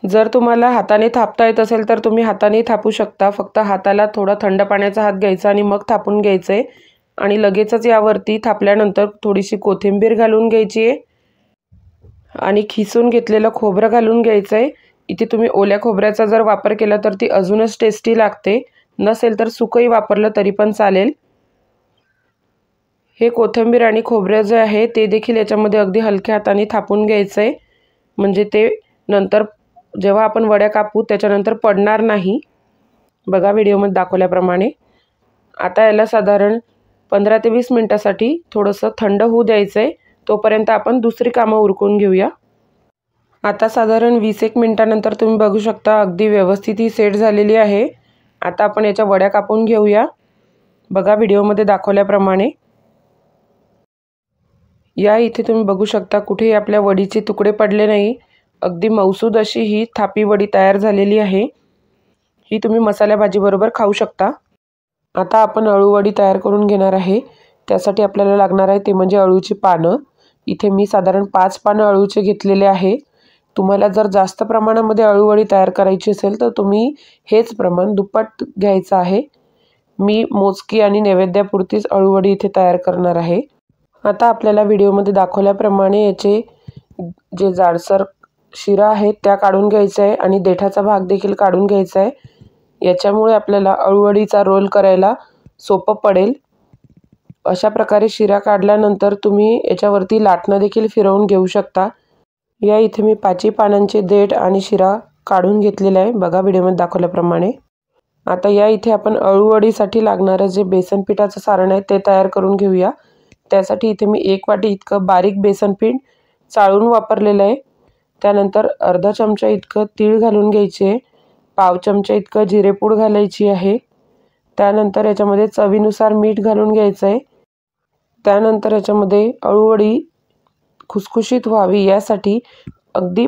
जर तुम्हाला हाताने थापता येत असेल तर तुम्ही हाताने थापू शकता. फक्त हाताला थोडा थंड पाण्याचा हात घ्यायचा आणि मग थापून घ्यायचं आहे. आणि लगेचच यावरती थापल्यानंतर थोडीशी कोथिंबीर घालून घ्यायची आहे आणि खिसून घेतलेलं खोबरं घालून घ्यायचं आहे. इथे तुम्ही ओल्या खोबऱ्याचा जर वापर केला तर ती अजूनच टेस्टी लागते, नसेल तर सुकंही वापरलं तरी पण चालेल. हे कोथिंबीर आणि खोबरं जे आहे ते देखील याच्यामध्ये अगदी हलक्या हाताने थापून घ्यायचं आहे, म्हणजे ते नंतर जेव्हा आपण वड्या कापू त्याच्यानंतर पडणार नाही. बघा व्हिडिओमध्ये दाखवल्याप्रमाणे. आता याला साधारण 15 ते 20 मिनिटासाठी थोडंसं थंड होऊ द्यायचं आहे. तोपर्यंत आपण दुसरी कामं उरकून घेऊया. आता साधारण 20-1 मिनिटानंतर तुम्ही बघू शकता अगदी व्यवस्थित ही सेट झालेली आहे. आता आपण याच्या वड्या कापून घेऊया. बघा व्हिडिओमध्ये दाखवल्याप्रमाणे. या इथे तुम्ही बघू शकता कुठेही आपल्या वडीचे तुकडे पडले नाही. अगदी मौसूद अशी ही थापी वडी तयार झालेली आहे. ही तुम्ही मसाल्या भाजीबरोबर खाऊ शकता. आता आपण अळूवडी तयार करून घेणार आहे. त्यासाठी आपल्याला लागणार आहे ते म्हणजे अळूची पानं. इथे मी साधारण 5 पानं अळूचे घेतलेले आहे. तुम्हाला जर जास्त प्रमाणामध्ये अळूवडी तयार करायची असेल तर तुम्ही हेच प्रमाण दुप्पट घ्यायचं आहे. मी मोजकी आणि नैवेद्यापुरतीच अळूवडी इथे तयार करणार आहे. आता आपल्याला व्हिडिओमध्ये दाखवल्याप्रमाणे याचे जे जाडसर शिरा आहेत त्या काढून घ्यायचा आहे आणि देठाचा भाग देखील काढून घ्यायचा आहे. याच्यामुळे आपल्याला अळूवडीचा रोल करायला सोपं पडेल. अशा प्रकारे शिरा काढल्यानंतर तुम्ही याच्यावरती लाटणं देखील फिरवून घेऊ शकता. या इथे मी 5 पानांचे देठ आणि शिरा काढून घेतलेला आहे, बघा व्हिडिओमध्ये दाखवल्याप्रमाणे. आता या इथे आपण अळूवडीसाठी लागणारं जे बेसन पिठाचं सारण आहे ते तयार करून घेऊया. त्यासाठी इथे मी 1 वाटी इतकं बारीक बेसन पीठ चाळून वापरलेलं आहे. त्यानंतर अर्धा चमचा इतकं तीळ घालून घ्यायचे, पाव चमचा इतकं जिरेपूड घालायची आहे. त्यानंतर याच्यामध्ये चवीनुसार मीठ घालून घ्यायचं आहे. त्यानंतर याच्यामध्ये अळूवडी खुसखुशीत व्हावी यासाठी अगदी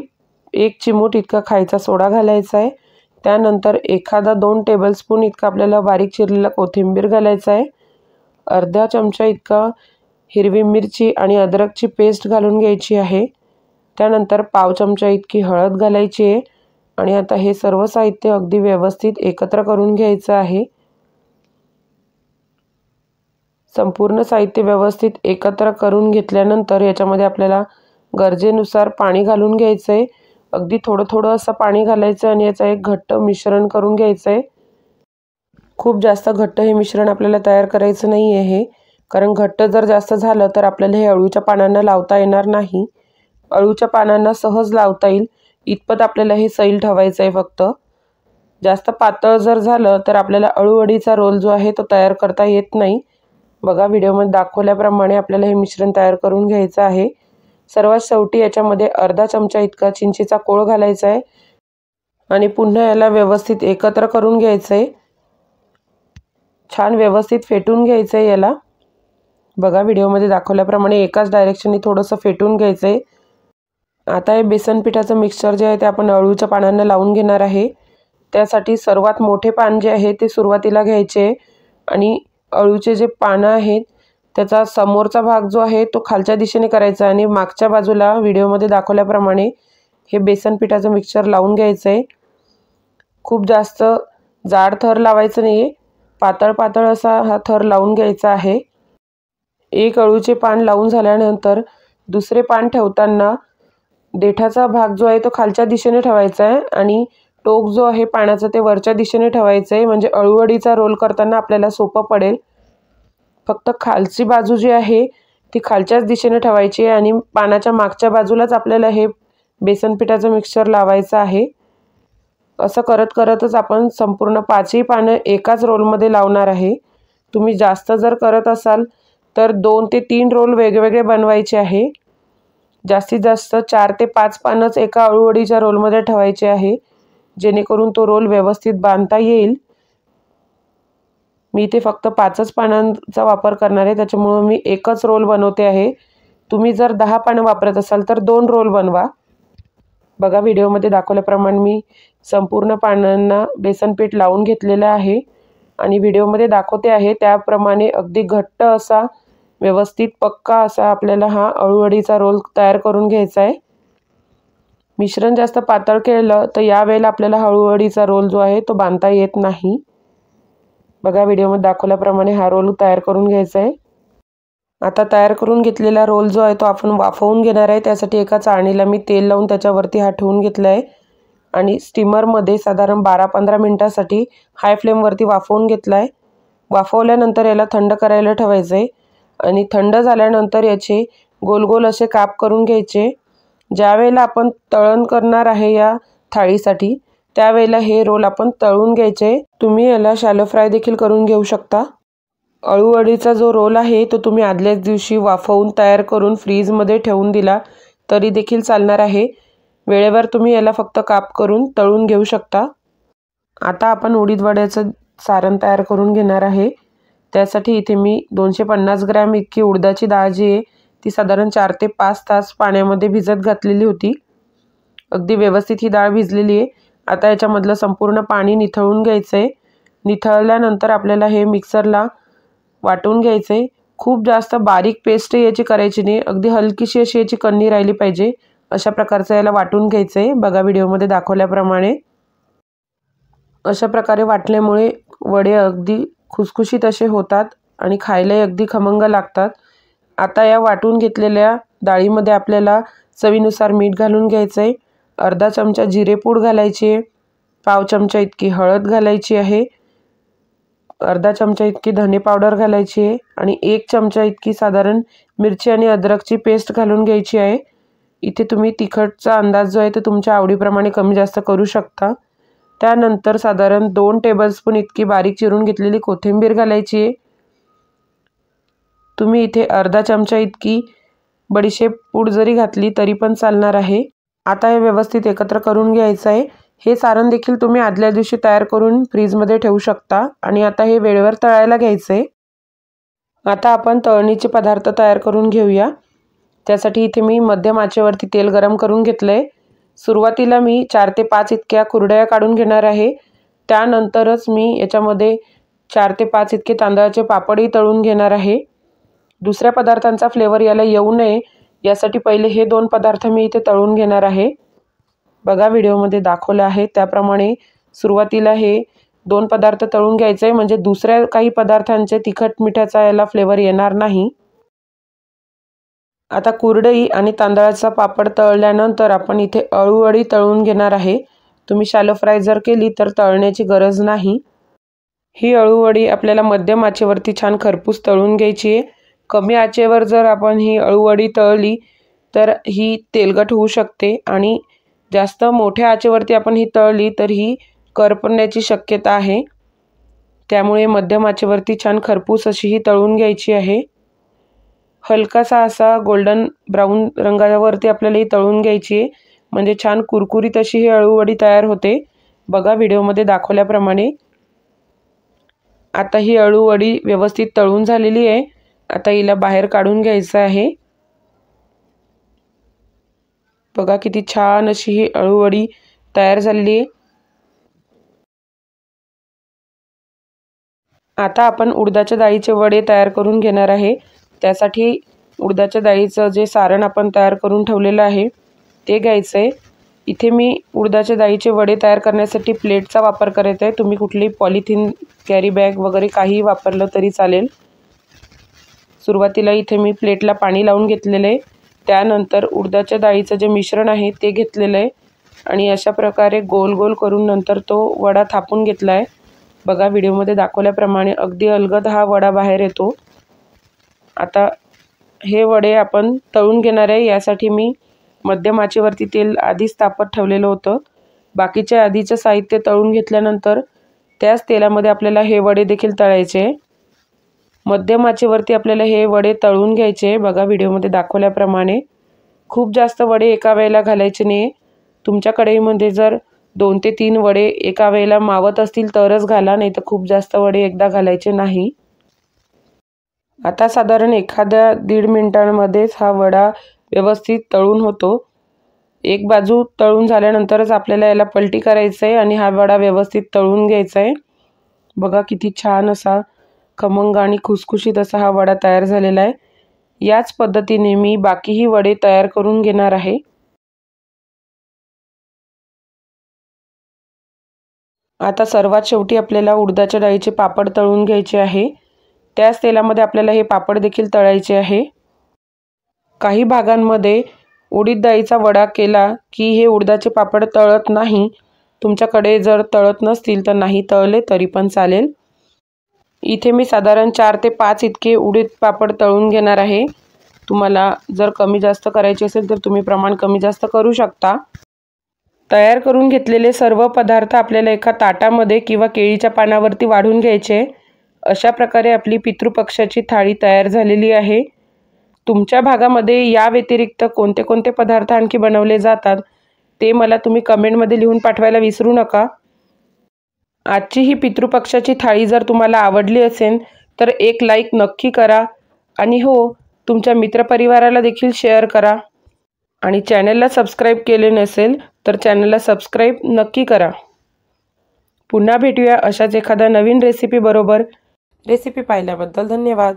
1 चिमूट इतका खायचा सोडा घालायचा आहे. त्यानंतर एखादा 2 टेबलस्पून इतका आपल्याला बारीक चिरलेला कोथिंबीर घालायचा आहे. अर्धा चमचा इतका हिरवी मिरची आणि अद्रकची पेस्ट घालून घ्यायची आहे. त्यानंतर पाव चमचा इतकी हळद घालायची आहे आणि आता हे सर्व साहित्य अगदी व्यवस्थित एकत्र करून घ्यायचं आहे. संपूर्ण साहित्य व्यवस्थित एकत्र करून घेतल्यानंतर याच्यामध्ये आपल्याला गरजेनुसार पाणी घालून घ्यायचं आहे. अगदी थोडं थोडं असं पाणी घालायचं आणि याचं एक घट्ट मिश्रण करून घ्यायचं आहे. खूप जास्त घट्ट हे मिश्रण आपल्याला तयार करायचं नाही आहे, कारण घट्ट जर जास्त झालं तर आपल्याला हे अळूच्या पानांना लावता येणार नाही. अळूच्या पानांना सहज लावता येईल इतपत आपल्याला हे सैल ठेवायचं आहे फक्त। जास्त पातळ जर झालं तर आपल्याला अळूवडीचा रोल जो आहे तो तयार करता येत नाही। बघा व्हिडिओमध्ये दाखवल्याप्रमाणे आपल्याला हे मिश्रण तयार करून घ्यायचं आहे। सर्वात शेवटी याच्यामध्ये अर्धा चमचा इतका चिंचेचा कोळ घालायचा आहे आणि पुन्हा याला व्यवस्थित एकत्र करून घ्यायचं आहे। छान व्यवस्थित फेटून घ्यायचं आहे याला। बघा व्हिडिओमध्ये दाखवल्याप्रमाणे एकाच डायरेक्शनने थोडंसं फेटून घ्यायचं आहे। आता हे बेसन पिठाचं मिक्सचर जे आहे ते आपण अळूच्या पानांना लावून घेणार आहे। त्यासाठी सर्वात मोठे पान जे आहे ते सुरुवातीला घ्यायचे आणि अळूचे जे पानं आहेत त्याचा समोरचा भाग जो आहे तो खालच्या दिशेने करायचा आणि मागच्या बाजूला व्हिडिओमध्ये दाखवल्याप्रमाणे हे बेसन पिठाचं मिक्सचर लावून घ्यायचं आहे। खूप जास्त जाड थर लावायचं नाही आहे, पातळ पातळ असा हा थर लावून घ्यायचा आहे। एक अळूचे पान लावून झाल्यानंतर दुसरे पान ठेवताना देठाचा भाग जो आहे तो खालच्या दिशेने ठेवायचा आहे आणि टोक जो आहे पानाचा ते वरच्या दिशेने ठेवायचं आहे, म्हणजे अळूवडीचा रोल करताना आपल्याला सोपं पडेल। फक्त खालची बाजू जी आहे ती खालच्याच दिशेने ठेवायची आहे आणि पानाच्या मागच्या बाजूलाच आपल्याला हे बेसन पिठाचं मिक्सचर लावायचं आहे। असं करत करतच आपण संपूर्ण 5ही पानं एकाच रोलमध्ये लावणार आहे। तुम्ही जास्त जर करत असाल तर 2 ते 3 रोल वेगवेगळे बनवायचे आहे। जास्तीत जास्त 4 ते 5 पानच एका अळूवडीच्या रोलमध्ये ठेवायचे आहे, जेणेकरून तो रोल व्यवस्थित बांधता येईल। मी इथे फक्त 5च पानांचा वापर करणार आहे, त्याच्यामुळे मी एकच रोल बनवते आहे। तुम्ही जर 10 पानं वापरत असाल तर 2 रोल बनवा। बघा व्हिडिओमध्ये दाखवल्याप्रमाणे मी संपूर्ण पानांना बेसन पीठ लावून घेतलेलं आहे आणि व्हिडिओमध्ये दाखवते आहे त्याप्रमाणे अगदी घट्ट असा व्यवस्थित पक्का असा आपल्याला हा अळूवडीचा रोल तयार करून घ्यायचा आहे। मिश्रण जास्त पातळ केलं तर यावेळेला आपल्याला अळूवडीचा रोल जो आहे तो बांधता येत नाही। बघा व्हिडिओमध्ये दाखवल्याप्रमाणे हा रोल तयार करून घ्यायचा आहे। आता तयार करून घेतलेला रोल जो आहे तो आपण वाफवून घेणार आहे। त्यासाठी एका चाळणीला मी तेल लावून त्याच्यावरती हा ठेवून घेतला आहे आणि स्टीमरमध्ये साधारण 12-15 मिनिटांसाठी हाय फ्लेमवरती वाफवून घेतला आहे। वाफवल्यानंतर याला थंड करायला ठेवायचं आहे आणि थंड झाल्यानंतर याचे गोल गोल असे काप करून घ्यायचे। ज्यावेळेला आपण तळण करणार आहे या थाळीसाठी त्यावेळेला हे रोल आपण तळून घ्यायचे। तुम्ही याला शॅलो फ्राय देखील करून घेऊ शकता। अळूवडीचा जो रोल आहे तो तुम्ही आदल्याच दिवशी वाफवून तयार करून फ्रीजमध्ये ठेवून दिला तरी देखील चालणार आहे। वेळेवर तुम्ही याला फक्त काप करून तळून घेऊ शकता। आता आपण उडीद वड्याचं सारण तयार करून घेणार आहे। त्यासाठी इथे मी 250 ग्रॅम इतकी उडदाची डाळ जी आहे ती साधारण 4 ते 5 तास पाण्यामध्ये भिजत घातलेली होती। अगदी व्यवस्थित ही डाळ भिजलेली आहे। आता याच्यामधलं संपूर्ण पाणी निथळून घ्यायचं आहे। निथळल्यानंतर आपल्याला हे मिक्सरला वाटून घ्यायचं आहे। खूप जास्त बारीक पेस्ट याची करायची नाही, अगदी हलकीशी अशी याची कण्णी राहिली पाहिजे, अशा प्रकारचं याला वाटून घ्यायचं आहे। बघा व्हिडिओमध्ये दाखवल्याप्रमाणे अशा प्रकारे वाटल्यामुळे वडे अगदी खुसखुशीत असे होतात आणि खायलाही अगदी खमंग लागतात। आता या वाटून घेतलेल्या डाळीमध्ये आपल्याला चवीनुसार मीठ घालून घ्यायचं आहे, अर्धा चमचा जिरेपूड घालायची आहे, पाव चमचा इतकी हळद घालायची आहे, अर्धा चमचा इतकी धने पावडर घालायची आहे आणि 1 चमचा इतकी साधारण मिरची आणि अद्रकची पेस्ट घालून घ्यायची आहे। इथे तुम्ही तिखटचा अंदाज जो आहे तो तुमच्या आवडीप्रमाणे कमी जास्त करू शकता। त्यानंतर साधारण 2 टेबलस्पून इतकी बारीक चिरून घेतलेली कोथिंबीर घालायची आहे। तुम्ही इथे अर्धा चमचा इतकी बडीशेप पूड जरी घातली तरी पण चालणार आहे। आता हे व्यवस्थित एकत्र करून घ्यायचं आहे। हे सारण देखील तुम्ही आदल्या दिवशी तयार करून फ्रीजमध्ये ठेवू शकता आणि आता हे वेळेवर तळायला घ्यायचं आहे। आता आपण तळणीचे पदार्थ तयार करून घेऊया। त्यासाठी इथे मी मध्यम आचेवरती तेल गरम करून घेतलं आहे। सुरुवातीला मी 4 ते 5 इतक्या कुरडया काढून घेणार आहे। त्यानंतरच मी याच्यामध्ये 4 ते 5 इतके तांदळाचे पापडही तळून घेणार आहे। दुसऱ्या पदार्थांचा फ्लेवर याला येऊ नये यासाठी पहिले हे 2 पदार्थ मी इथे तळून घेणार आहे। बघा व्हिडिओमध्ये दाखवलं आहे त्याप्रमाणे सुरुवातीला हे 2 पदार्थ तळून घ्यायचे, म्हणजे दुसऱ्या काही पदार्थांचे तिखट मिठाचा याला फ्लेवर येणार नाही। आता कुरडई आणि तांदळाचा पापड तळल्यानंतर आपण इथे अळूवडी तळून घेणार आहे। तुम्ही शॅलो फ्राय जर केली तर तळण्याची गरज नाही। ही अळूवडी आपल्याला मध्यम आचेवरती छान खरपूस तळून घ्यायची आहे। कमी आचेवर जर आपण ही अळूवडी तळली तर ही तेलकट होऊ शकते आणि जास्त मोठ्या आचेवरती आपण ही तळली तर ही करपण्याची शक्यता आहे। त्यामुळे मध्यम आचेवरती छान खरपूस अशी ही तळून घ्यायची आहे। हलकासा असा गोल्डन ब्राऊन रंगावरती आपल्याला ही तळून घ्यायची आहे, म्हणजे छान कुरकुरीत अशी ही अळूवडी तयार होते। बघा व्हिडिओमध्ये दाखवल्याप्रमाणे। आता ही अळूवडी व्यवस्थित तळून झालेली आहे। आता हिला बाहेर काढून घ्यायचं आहे। बघा किती छान अशी ही अळूवडी तयार झालेली आहे। आता आपण उडदाच्या डाळीचे वडे तयार करून घेणार आहे। त्यासाठी उडदाच्या डाळीचं जे सारण आपण तयार करून ठेवलेलं आहे ते घ्यायचं आहे। इथे मी उडदाच्या डाळीचे वडे तयार करण्यासाठी प्लेटचा वापर करत आहे। तुम्ही कुठली पॉलिथिन कॅरी बॅग वगैरे काही वापरलं तरी चालेल। सुरुवातीला इथे मी प्लेटला पाणी लावून घेतलेलं आहे। त्यानंतर उडदाच्या डाळीचं जे मिश्रण आहे ते घेतलेलं आहे आणि अशा प्रकारे गोल गोल करून नंतर तो वडा थापून घेतला आहे। बघा व्हिडिओमध्ये दाखवल्याप्रमाणे अगदी अलगद हा वडा बाहेर येतो। आता हे वडे आपण तळून घेणार आहे। यासाठी मी मध्यम आचेवरती तेल आधीच तापत ठेवलेलं होतं। बाकीचे आधीचे साहित्य तळून घेतल्यानंतर त्याच तेलामध्ये आपल्याला हे वडे देखील तळायचे। मध्यम आचेवरती आपल्याला हे वडे तळून घ्यायचे। बघा व्हिडिओमध्ये दाखवल्याप्रमाणे खूप जास्त वडे एका वेळेला घालायचे नाही। तुमच्या कढईमध्ये जर 2 ते 3 वडे एका वेळेला मावत असतील तरच घाला, नाही तर खूप जास्त वडे एकदा घालायचे नाही। आता साधारण एखाद्या 1.5 मिनिटांमध्येच हा वडा व्यवस्थित तळून होतो। एक बाजू तळून झाल्यानंतरच आपल्याला याला पलटी करायचं आहे आणि हा वडा व्यवस्थित तळून घ्यायचा आहे। बघा किती छान असा खमंग आणि खुसखुशीत असा हा वडा तयार झालेला आहे। याच पद्धतीने मी बाकीही वडे तयार करून घेणार आहे। आता सर्वात शेवटी आपल्याला उडदाच्या डाळीचे पापड तळून घ्यायचे आहे। त्याच तेलामध्ये आपल्याला हे पापड देखील तळायचे आहे। काही भागांमध्ये उडीद डाळीचा वडा केला की हे उडदाचे पापड तळत नाही। तुमच्याकडे जर तळत नसतील तर नाही तळले तरी पण चालेल। इथे मी साधारण 4 ते 5 इतके उडीद पापड तळून घेणार आहे। तुम्हाला जर कमी जास्त करायचे असेल तर तुम्ही प्रमाण कमी जास्त करू शकता। तयार करून घेतलेले सर्व पदार्थ आपल्याला एका ताटामध्ये किंवा केळीच्या पानावरती वाढून घ्यायचे। अशा प्रकारे आपली पितृपक्षाची थाळी तयार झालेली आहे। तुमच्या भागामध्ये या व्यतिरिक्त कोणते कोणते पदार्थ आणखी बनवले जातात ते मला तुम्ही कमेंटमध्ये लिहून पाठवायला विसरू नका। आजची ही पितृपक्षाची थाळी जर तुम्हाला आवडली असेल तर एक लाईक नक्की करा आणि हो, तुमच्या मित्रपरिवाराला देखील शेअर करा आणि चॅनलला सबस्क्राईब केले नसेल तर चॅनलला सबस्क्राईब नक्की करा। पुन्हा भेटूया अशाच एखाद्या नवीन रेसिपी बरोबर। रेसिपी पाहिल्याबद्दल धन्यवाद।